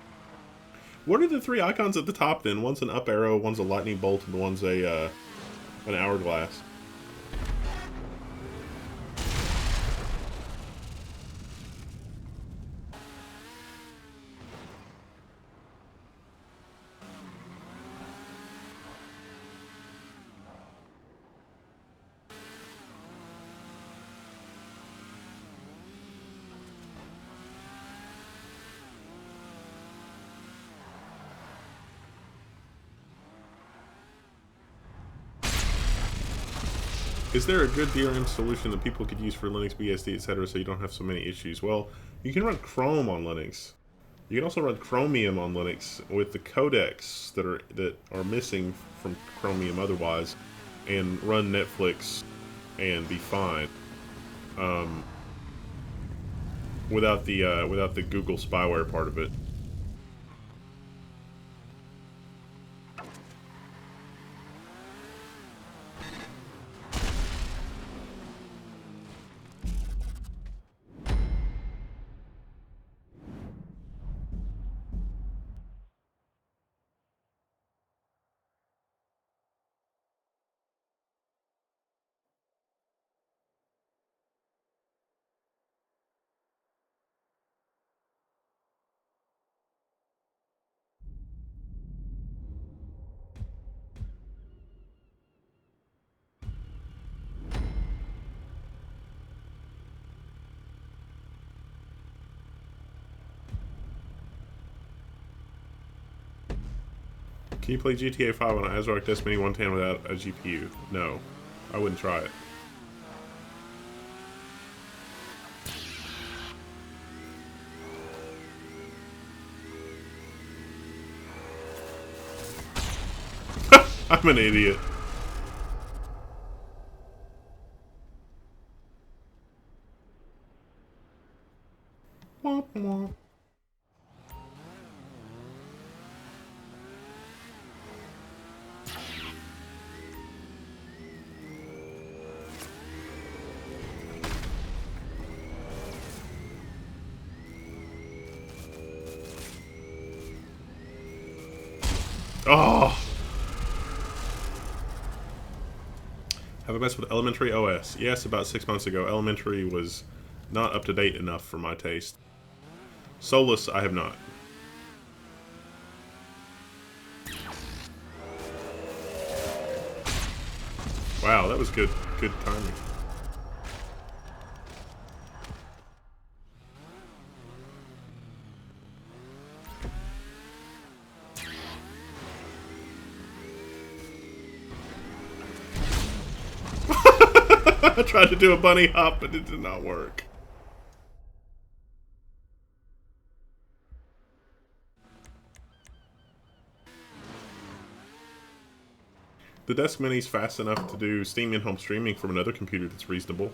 What are the 3 icons at the top then? One's an up arrow, one's a lightning bolt, and one's a an hourglass. Is there a good DRM solution that people could use for Linux, BSD, etc., so you don't have so many issues? Well, you can run Chrome on Linux. You can also run Chromium on Linux with the codecs that are missing from Chromium otherwise, and run Netflix and be fine. Without the Google spyware part of it. Can you play GTA 5 on an ASRock Destiny 110 without a GPU? No. I wouldn't try it. I'm an idiot. Womp womp. Oh! Have a mess with Elementary OS? Yes, about 6 months ago. Elementary was not up to date enough for my taste. Solus, I have not. Wow, that was good timing. I tried to do a bunny hop, but it did not work. The Desk Mini's fast enough to do Steam in-home streaming from another computer that's reasonable.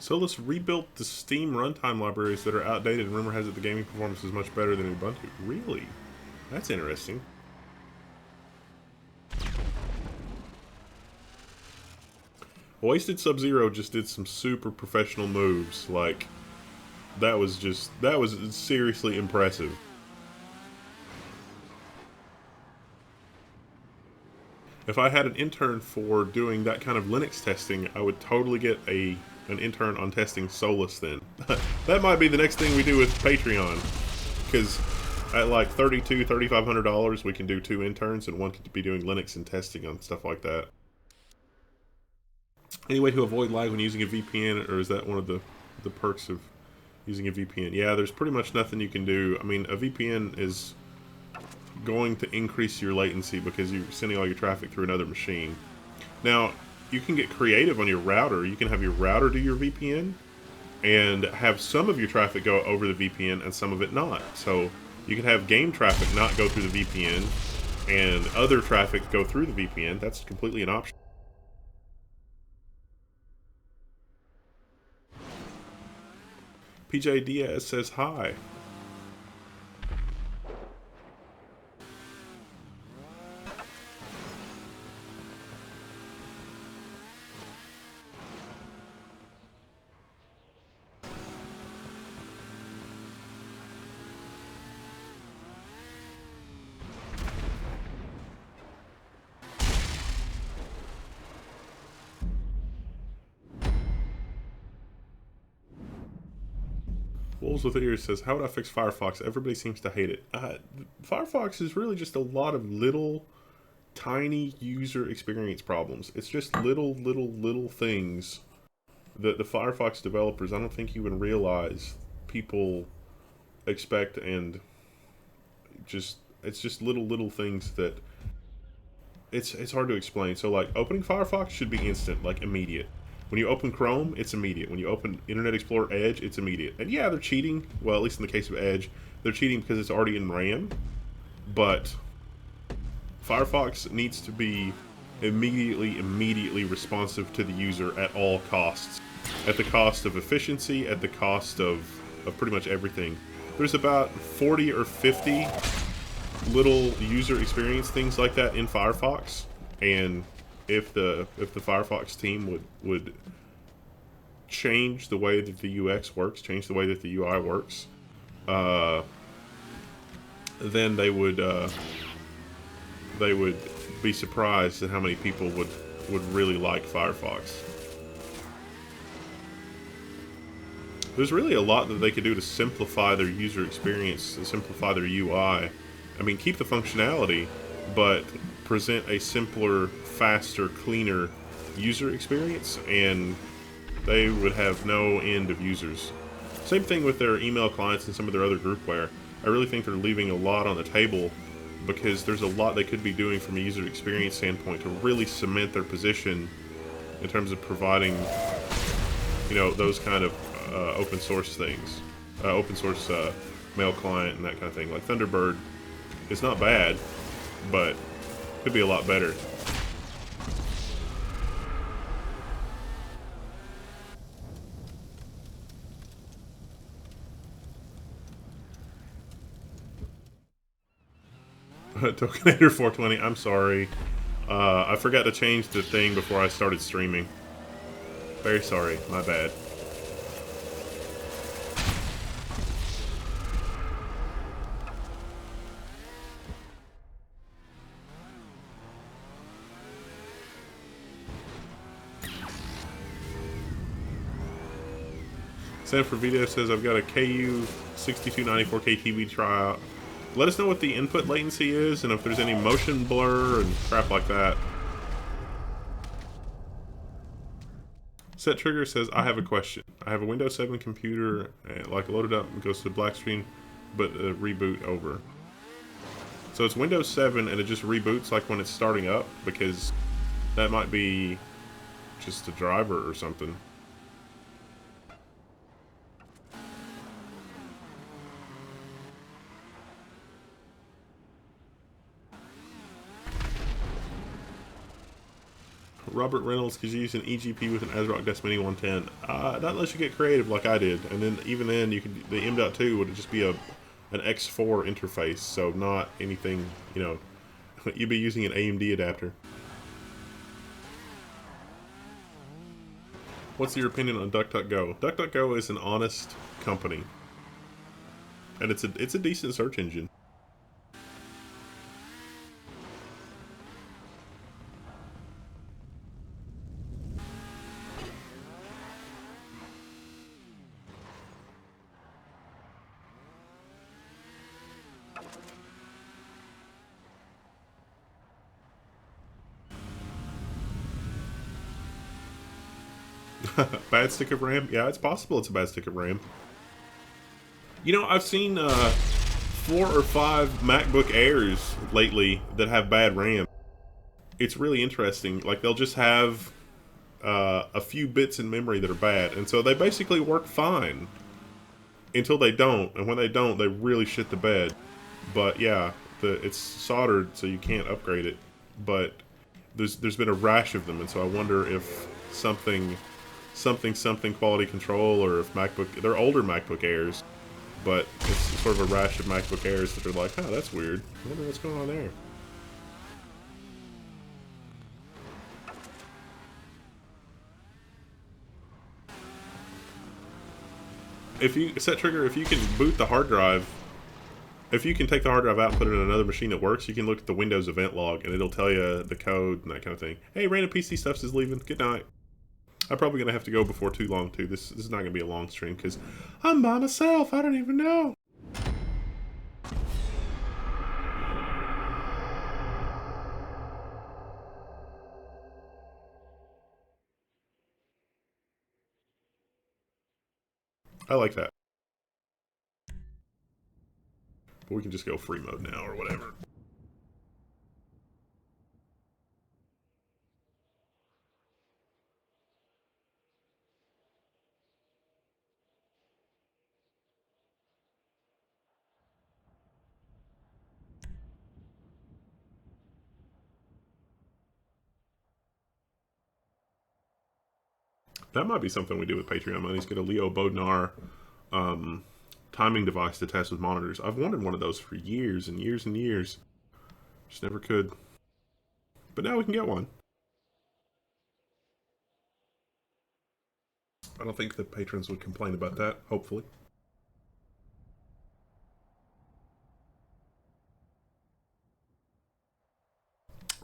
Solus rebuilt the Steam runtime libraries that are outdated, and rumor has it the gaming performance is much better than Ubuntu. Really? That's interesting. Wasted Sub-Zero just did some super professional moves. Like, that was seriously impressive. If I had an intern for doing that kind of Linux testing, I would totally get an intern on testing Solus then. That might be the next thing we do with Patreon. Because at like $3,200, $3,500, we can do 2 interns, and one could be doing Linux and testing on stuff like that. Any way to avoid lag when using a VPN, or is that one of the perks of using a VPN? Yeah, there's pretty much nothing you can do. I mean, a VPN is going to increase your latency because you're sending all your traffic through another machine. Now, you can get creative on your router. You can have your router do your VPN and have some of your traffic go over the VPN and some of it not. So you can have game traffic not go through the VPN and other traffic go through the VPN. That's completely an option. PJ Diaz says hi. Wolves with Ears says, how would I fix Firefox? Everybody seems to hate it. Firefox is really just a lot of little, tiny user experience problems. It's just little things that the Firefox developers, I don't think even realize people expect, and it's just little things that it's hard to explain. So like opening Firefox should be instant, like immediate. When you open Chrome, it's immediate. When you open Internet Explorer Edge, it's immediate. And yeah, they're cheating. Well, at least in the case of Edge, they're cheating because it's already in RAM. But Firefox needs to be immediately responsive to the user at all costs. At the cost of efficiency, at the cost of pretty much everything. There's about 40 or 50 little user experience things like that in Firefox, and if the Firefox team would change the way that the UX works, change the way that the UI works, then they would be surprised at how many people would really like Firefox. There's really a lot that they could do to simplify their user experience, to simplify their UI. I mean, keep the functionality, but present a simpler, faster, cleaner user experience, and they would have no end of users. Same thing with their email clients and some of their other groupware. I really think they're leaving a lot on the table because there's a lot they could be doing from a user experience standpoint to really cement their position in terms of providing, you know, those kind of open source things, open source mail client and that kind of thing. Like Thunderbird is not bad, but could be a lot better. Tokenator 420, I'm sorry. I forgot to change the thing before I started streaming. Very sorry, my bad. Sanford Video says I've got a KU 6294K TV to try out. Let us know what the input latency is and if there's any motion blur and crap like that. Set Trigger says I have a question. I have a Windows 7 computer, like loaded up and goes to black screen, but reboot over. So it's Windows 7 and it just reboots like when it's starting up, because that might be just a driver or something. Robert Reynolds could use an EGP with an ASRock Desk Mini 110. That lets you get creative like I did, and then even then, you could the M.2 would just be an X4 interface, so not anything, you know. You'd be using an AMD adapter. What's your opinion on DuckDuckGo? DuckDuckGo is an honest company, and it's a decent search engine. Bad stick of RAM? Yeah, it's possible it's a bad stick of RAM. You know, I've seen 4 or 5 MacBook Airs lately that have bad RAM. It's really interesting. Like, they'll just have a few bits in memory that are bad, and so they basically work fine until they don't, and when they don't, they really shit the bed. But yeah, it's soldered, so you can't upgrade it. But there's been a rash of them, and so I wonder if something quality control, or if they're older MacBook Airs, but it's sort of a rash of MacBook Airs that are like, oh, that's weird. I wonder what's going on there. If you set trigger, if you can boot the hard drive, if you can take the hard drive out and put it in another machine that works, you can look at the Windows event log and it'll tell you the code and that kind of thing. Hey, random PC stuffs is leaving. Good night. I'm probably gonna have to go before too long too. This is not gonna be a long stream because I'm by myself. I don't even know. I like that. But we can just go free mode now or whatever. That might be something we do with Patreon money, is get a Leo Bodnar timing device to test with monitors. I've wanted one of those for years and years and years. Just never could. But now we can get one. I don't think the patrons would complain about that, hopefully.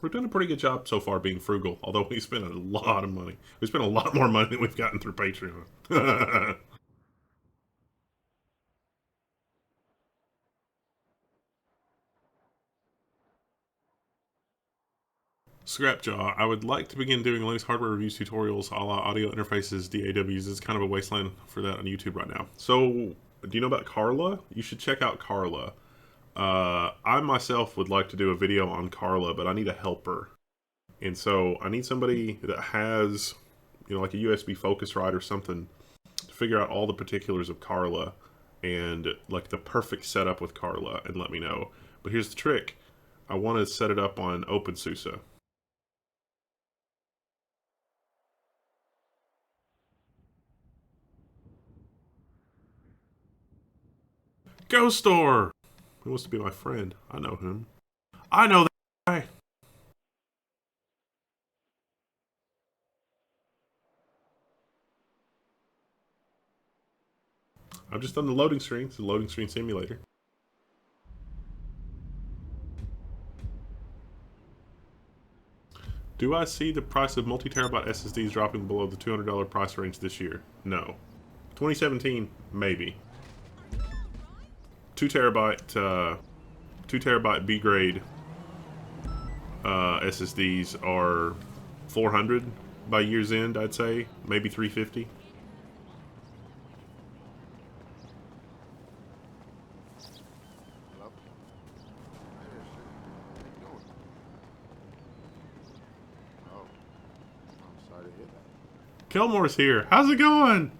We've done a pretty good job so far being frugal, although we spent a lot of money. We spent a lot more money than we've gotten through Patreon. Scrapjaw, I would like to begin doing Linux hardware reviews tutorials a la audio interfaces, DAWs. It's kind of a wasteland for that on YouTube right now. So, do you know about Carla? You should check out Carla. I myself would like to do a video on Carla, but I need a helper. And so I need somebody that has, like a USB Focusrite or something to figure out all the particulars of Carla and like the perfect setup with Carla and let me know. But here's the trick. I want to set it up on OpenSUSE. Ghost Store! He wants to be my friend. I know him. I know that guy. I've just done the loading screen. It's a loading screen simulator. Do I see the price of multi-terabyte SSDs dropping below the $200 price range this year? No. 2017, maybe. 2 terabyte B grade SSDs are 400 by year's end. I'd say maybe 350. Hello? Hey there, sir. How you doing? Oh, I'm sorry to hear that. Kelmore's here. How's it going?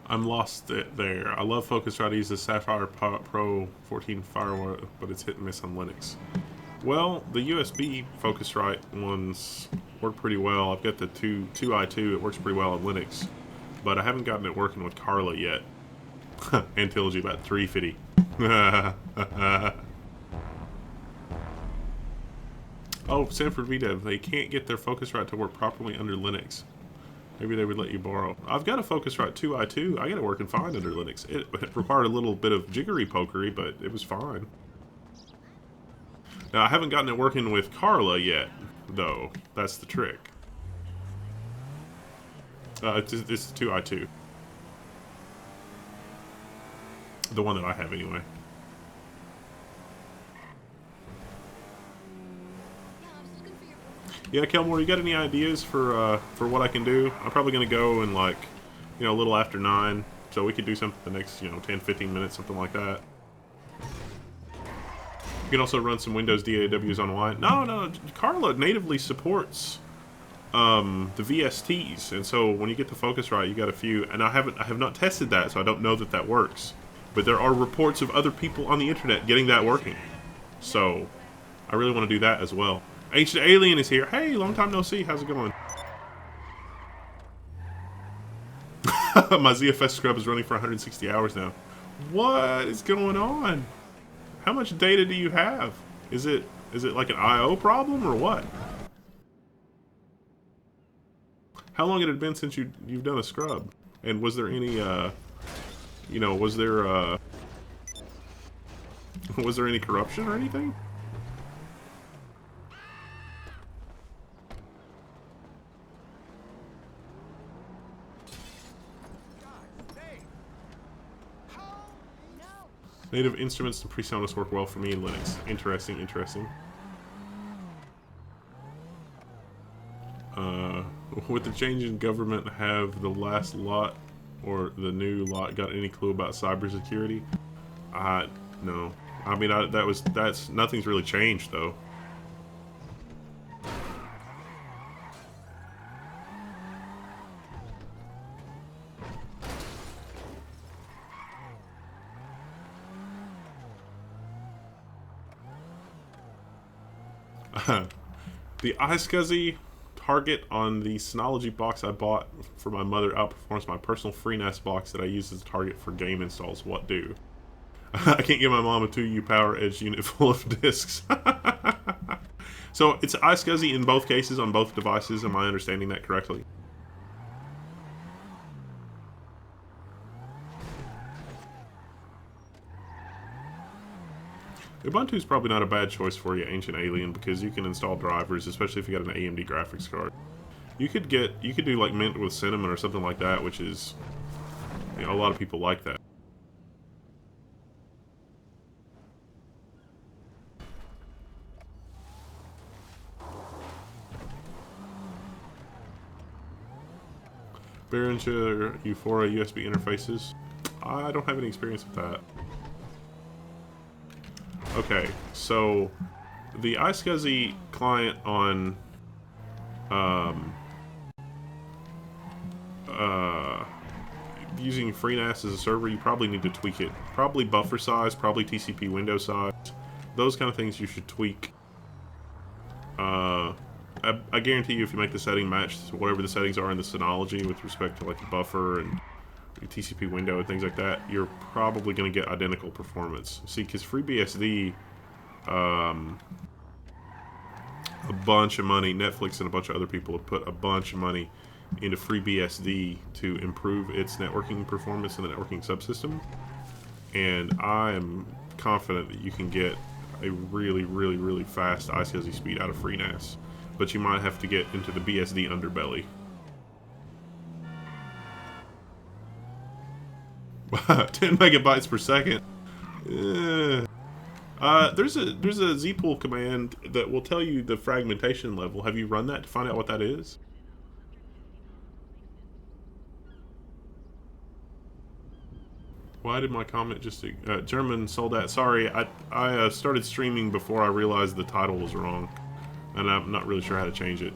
I'm lost there. I love Focusrite. I use the Sapphire Pro 14 Firewire, but it's hit and miss on Linux. Well, the USB Focusrite ones work pretty well. I've got the 2i2. It works pretty well on Linux, but I haven't gotten it working with Carla yet. Antilogy about 350. Oh, Sanford VDev. They can't get their Focusrite to work properly under Linux. Maybe they would let you borrow. I've got a Focusrite 2i2. I got it working fine under Linux. It required a little bit of jiggery pokery, but it was fine. Now, I haven't gotten it working with Carla yet, though. That's the trick. It's 2i2. The one that I have, anyway. Yeah, Kelmore, you got any ideas for what I can do? I'm probably going to go in, like, a little after 9, so we could do something the next, 10, 15 minutes, something like that. You can also run some Windows DAWs on Wine. No, Carla natively supports the VSTs, and so when you get the Focusrite, you got a few, and I have not tested that, so I don't know that works. But there are reports of other people on the internet getting that working. So, I really want to do that as well. Ancient Alien is here. Hey, long time no see. How's it going? My ZFS scrub is running for 160 hours now. What is going on? How much data do you have? Is it like an I/O problem or what? How long had it been since you've done a scrub? And was there any was there any corruption or anything? Native instruments and PreSonus work well for me in Linux. Interesting. With the change in government, have the last lot or the new lot got any clue about cybersecurity? No. I mean, that's nothing's really changed though. The iSCSI target on the Synology box I bought for my mother outperforms my personal FreeNAS box that I use as a target for game installs. What do? I can't give my mom a 2U Power Edge unit full of disks. So it's iSCSI in both cases on both devices. Am I understanding that correctly? Ubuntu is probably not a bad choice for you, Ancient Alien, because you can install drivers, especially if you got an AMD graphics card. You could do like Mint with Cinnamon or something like that, which is, a lot of people like that. Behringer Euphoria USB interfaces. I don't have any experience with that. Okay, so the iSCSI client on using FreeNAS as a server, you probably need to tweak it. Probably buffer size, probably TCP window size. Those kind of things you should tweak. I guarantee you if you make the setting match whatever the settings are in the Synology with respect to like the buffer and TCP window and things like that, you're probably going to get identical performance. See, because FreeBSD, a bunch of money, Netflix and a bunch of other people have put a bunch of money into FreeBSD to improve its networking performance in the networking subsystem. And I am confident that you can get a really, really, really fast iSCSI speed out of FreeNAS. But you might have to get into the BSD underbelly. 10 megabytes per second. There's a zpool command that will tell you the fragmentation level. Have you run that to find out what that is? Why did my comment just German soldat? Sorry, I started streaming before I realized the title was wrong, and I'm not really sure how to change it.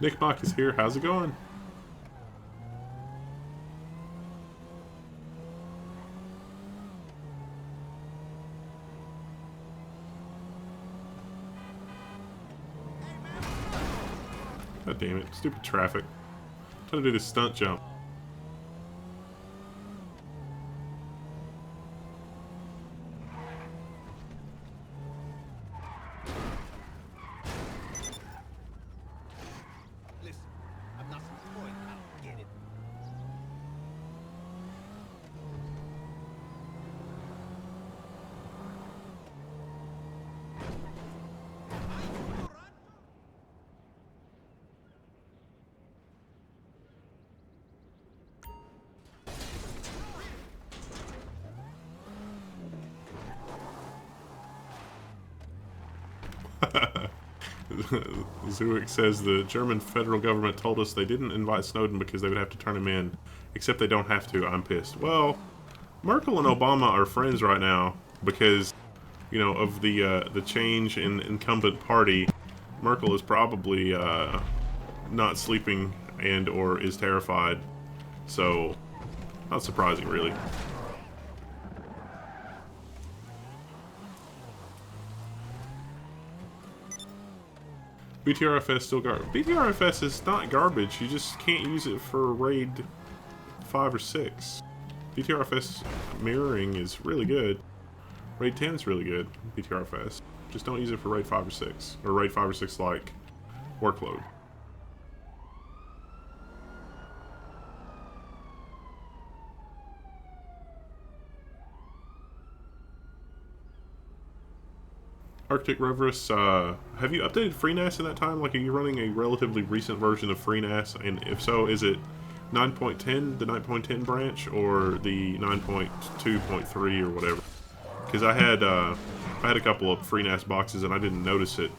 Nick Mock is here. How's it going? God damn it. Stupid traffic. I'm trying to do this stunt jump. Zuick says the German federal government told us they didn't invite Snowden because they would have to turn him in. Except they don't have to. I'm pissed. Well, Merkel and Obama are friends right now because, you know, of the change in incumbent party. Merkel is probably not sleeping and or is terrified. So, not surprising, really. BTRFS still garbage. BTRFS is not garbage. You just can't use it for RAID 5 or 6. BTRFS mirroring is really good. RAID 10 is really good. BTRFS. Just don't use it for RAID 5 or 6. Or RAID 5 or 6 like workload. Arctic Reverus, have you updated FreeNAS in that time? Like, are you running a relatively recent version of FreeNAS? And if so, is it 9.10, the 9.10 branch, or the 9.2.3 or whatever? Because I had a couple of FreeNAS boxes and I didn't notice it,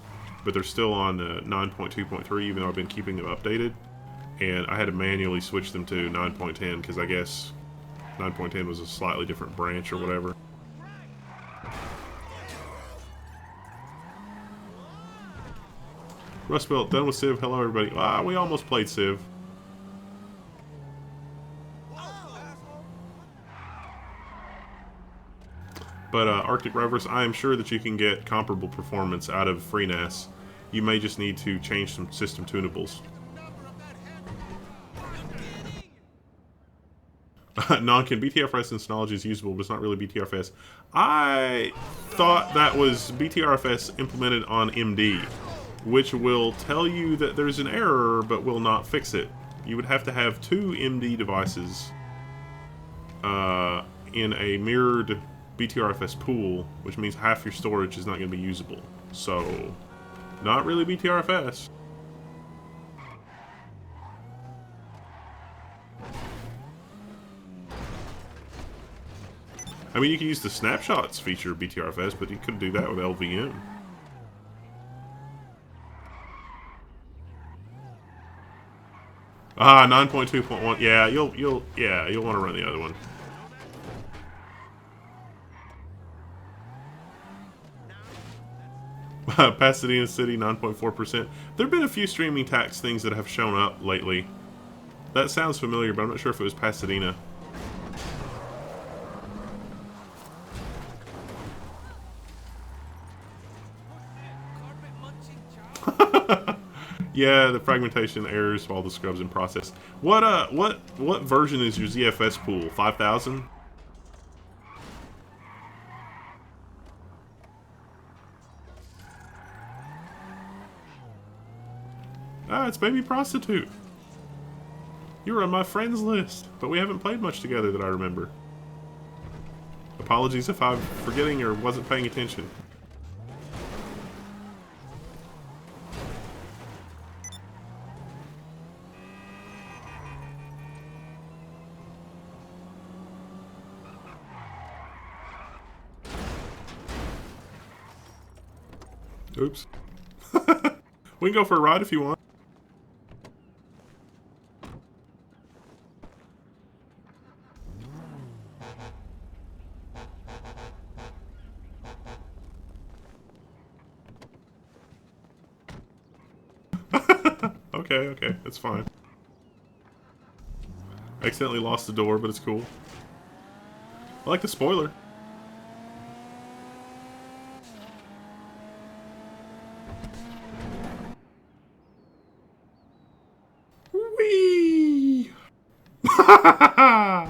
but they're still on 9.2.3, even though I've been keeping them updated. And I had to manually switch them to 9.10 because I guess 9.10 was a slightly different branch or whatever. Rustbelt, done with Civ. Hello, everybody. We almost played Civ. But Arctic Reverse, I am sure that you can get comparable performance out of FreeNAS. You may just need to change some system tunables. Nonkin, BTRFS Synology is usable, but it's not really BTRFS. I thought that was BTRFS implemented on MD, which will tell you that there's an error, but will not fix it. You would have to have two MD devices in a mirrored BTRFS pool, which means half your storage is not going to be usable. So, not really BTRFS. I mean, you can use the snapshots feature of BTRFS, but you couldn't do that with LVM. Ah, 9.2.1. Yeah, you'll want to run the other one. Pasadena City, 9.4%. There have been a few streaming tax things that have shown up lately. That sounds familiar, but I'm not sure if it was Pasadena. Yeah, the fragmentation errors while the scrub's in process. What version is your ZFS pool? 5000? Ah, it's Baby Prostitute. You were on my friends list, but we haven't played much together that I remember. Apologies if I'm forgetting or wasn't paying attention. Oops. We can go for a ride if you want. Okay, that's fine. I accidentally lost the door, but it's cool. I like the spoiler. Whee! Aw.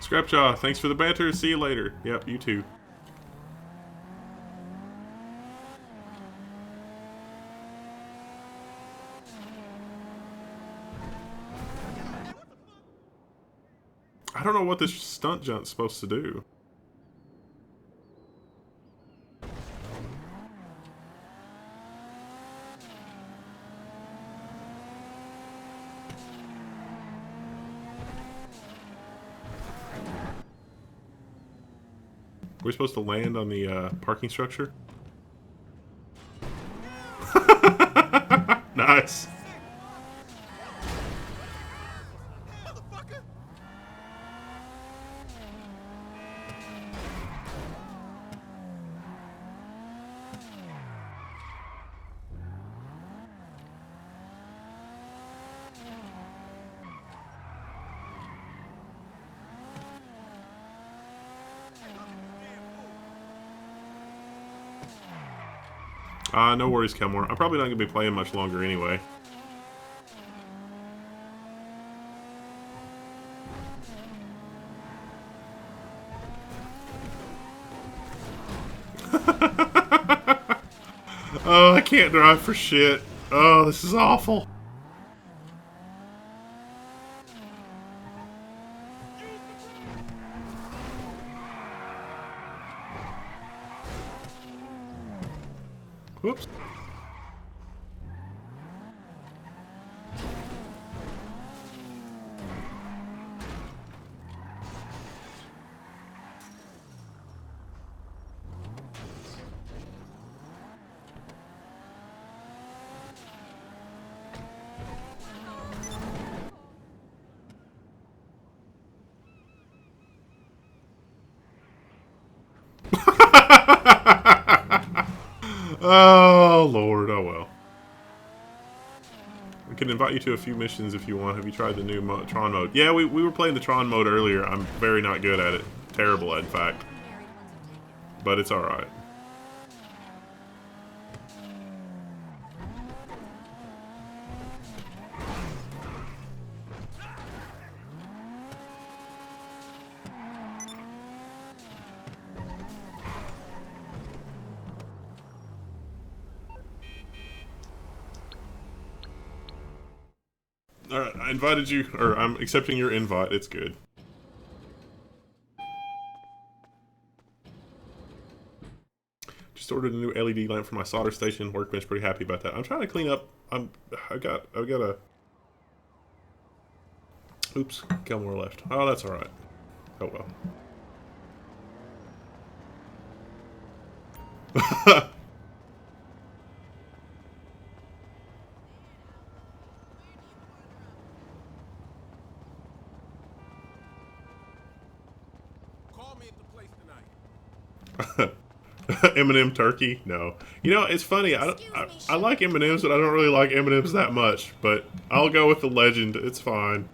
Scrapjaw, thanks for the banter. See you later. Yep, you too. I don't know what this stunt jump's supposed to do. Are we supposed to land on the parking structure? Nice. No worries, Kelmore. I'm probably not going to be playing much longer anyway. Oh, I can't drive for shit. Oh, this is awful. Whoops. Oh, Lord. Oh, well. I can invite you to a few missions if you want. Have you tried the new Tron mode? Yeah, we were playing the Tron mode earlier. I'm very not good at it. Terrible, in fact. But it's alright. Alright, I invited you, or I'm accepting your invite. It's good. Just ordered a new LED lamp for my solder station. Workbench, pretty happy about that. I'm trying to clean up. I got a Oops, Gilmore left. Oh, that's all right. Oh well. Call me at the place tonight. M&M turkey? No. You know, it's funny. Excuse me, I like sugar. M&Ms, but I don't really like M&Ms that much. But I'll go with the legend. It's fine.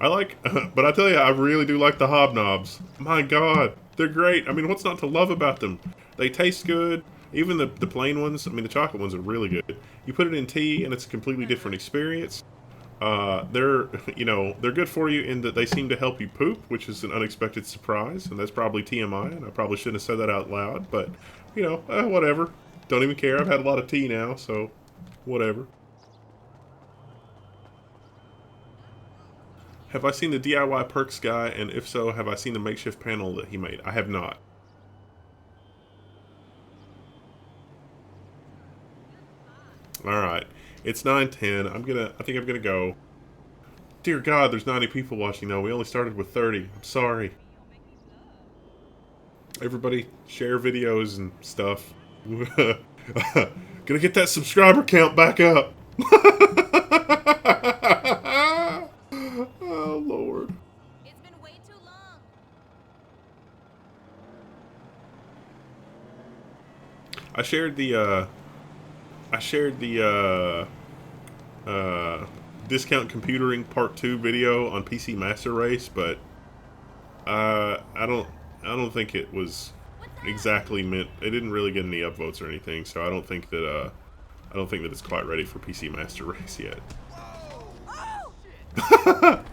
I like, but I tell you, I really do like the hobnobs. My God, they're great. I mean, what's not to love about them? They taste good. Even the plain ones. I mean, the chocolate ones are really good. You put it in tea, and it's a completely different experience. They're they're good for you in that they seem to help you poop, which is an unexpected surprise, and that's probably TMI, and I probably shouldn't have said that out loud, but whatever. Don't even care. I've had a lot of tea now, so whatever. Have I seen the DIY Perks guy, and if so, have I seen the makeshift panel that he made? I have not. All right, it's 9:10. I think I'm gonna go. Dear God, there's 90 people watching though. We only started with 30. I'm sorry. Everybody share videos and stuff. Gonna get that subscriber count back up. Oh Lord. It's been way too long. I shared the discount computering part 2 video on PC Master Race, but I don't think it was exactly meant. It didn't really get any upvotes or anything, so I don't think that it's quite ready for PC Master Race yet. Oh!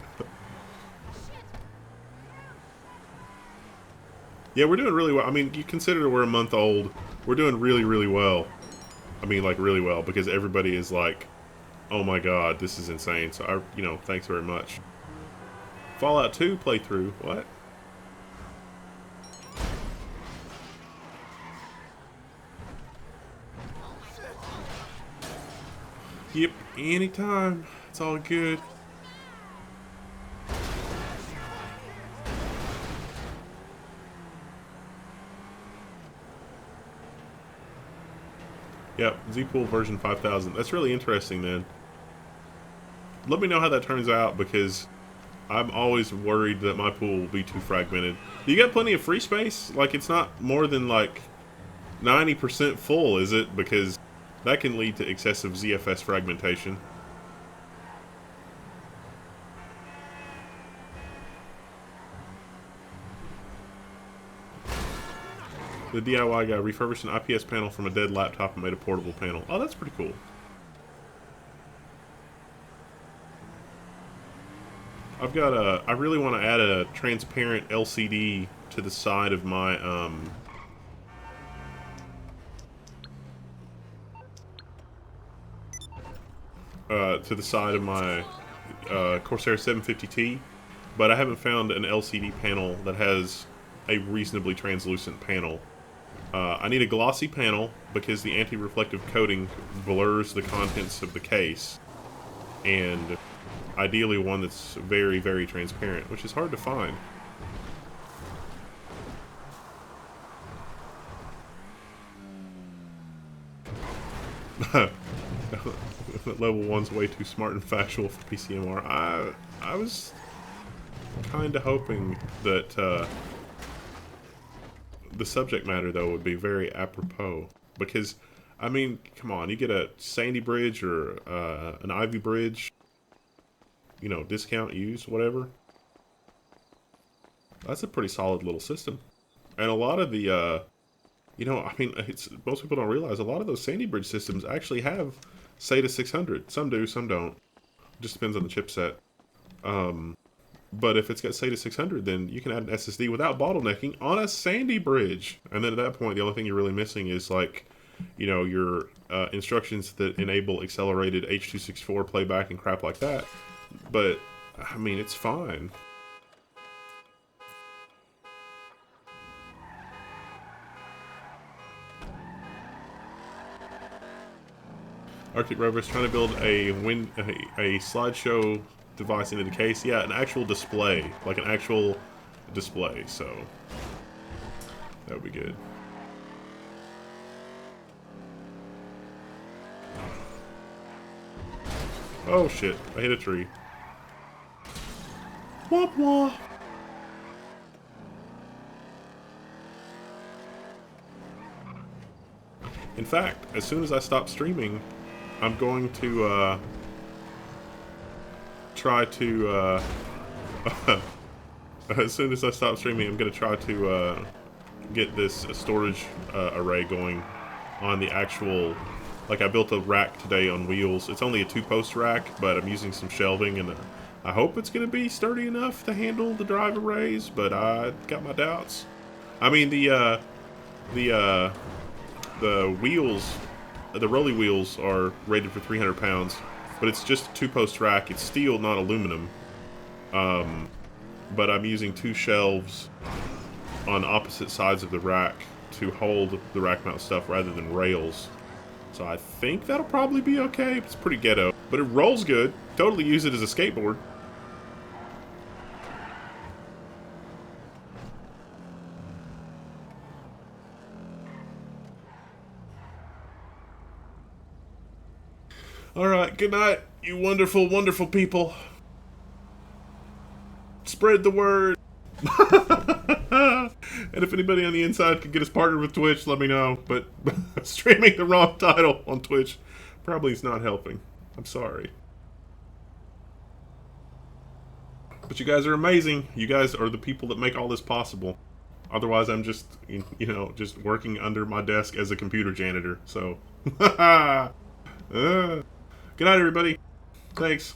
Yeah, we're doing really well. I mean, you consider we're a month old. We're doing really, really well. I mean, like, really well, because everybody is like, oh my God, this is insane. So, thanks very much. Fallout 2 playthrough. What? Yep, anytime. It's all good. Yep, Z-Pool version 5000. That's really interesting, then. Let me know how that turns out, because I'm always worried that my pool will be too fragmented. You got plenty of free space? Like, it's not more than, like, 90% full, is it? Because that can lead to excessive ZFS fragmentation. The DIY guy refurbished an IPS panel from a dead laptop and made a portable panel. Oh, that's pretty cool. I really want to add a transparent LCD to the side of my, Corsair 750T, but I haven't found an LCD panel that has a reasonably translucent panel. I need a glossy panel because the anti-reflective coating blurs the contents of the case, and ideally one that's very, very transparent, which is hard to find. Level 1's way too smart and factual for PCMR. I was kind of hoping that the subject matter, though, would be very apropos. Because, I mean, come on, you get a Sandy Bridge or an Ivy Bridge, discount, use, whatever. That's a pretty solid little system. And a lot of the, I mean, most people don't realize a lot of those Sandy Bridge systems actually have SATA 600. Some do, some don't. Just depends on the chipset. But if it's got SATA 600, then you can add an SSD without bottlenecking on a Sandy Bridge. And then at that point, the only thing you're really missing is, like, your instructions that enable accelerated H.264 playback and crap like that. But, I mean, it's fine. Arctic Rover is trying to build a slideshow device into the case. Yeah, an actual display, like an actual display. So that would be good. Oh shit! I hit a tree. Womp womp. In fact, as soon as I stop streaming, I'm going to try to as soon as I stop streaming, I'm going to try to get this storage array going on the actual. Like, I built a rack today on wheels. It's only a 2-post rack, but I'm using some shelving, and I hope it's going to be sturdy enough to handle the drive arrays, but I got my doubts. I mean, the wheels, the rolly wheels are rated for 300 pounds, but it's just a 2-post rack. It's steel, not aluminum. But I'm using 2 shelves on opposite sides of the rack to hold the rack mount stuff rather than rails. So I think that'll probably be okay. It's pretty ghetto, but it rolls good. Totally use it as a skateboard. Alright, good night, you wonderful, wonderful people. Spread the word. And if anybody on the inside could get us partnered with Twitch, let me know. But streaming the wrong title on Twitch probably is not helping. I'm sorry. But you guys are amazing. You guys are the people that make all this possible. Otherwise, I'm just, you know, just working under my desk as a computer janitor. So, good night, everybody. Thanks.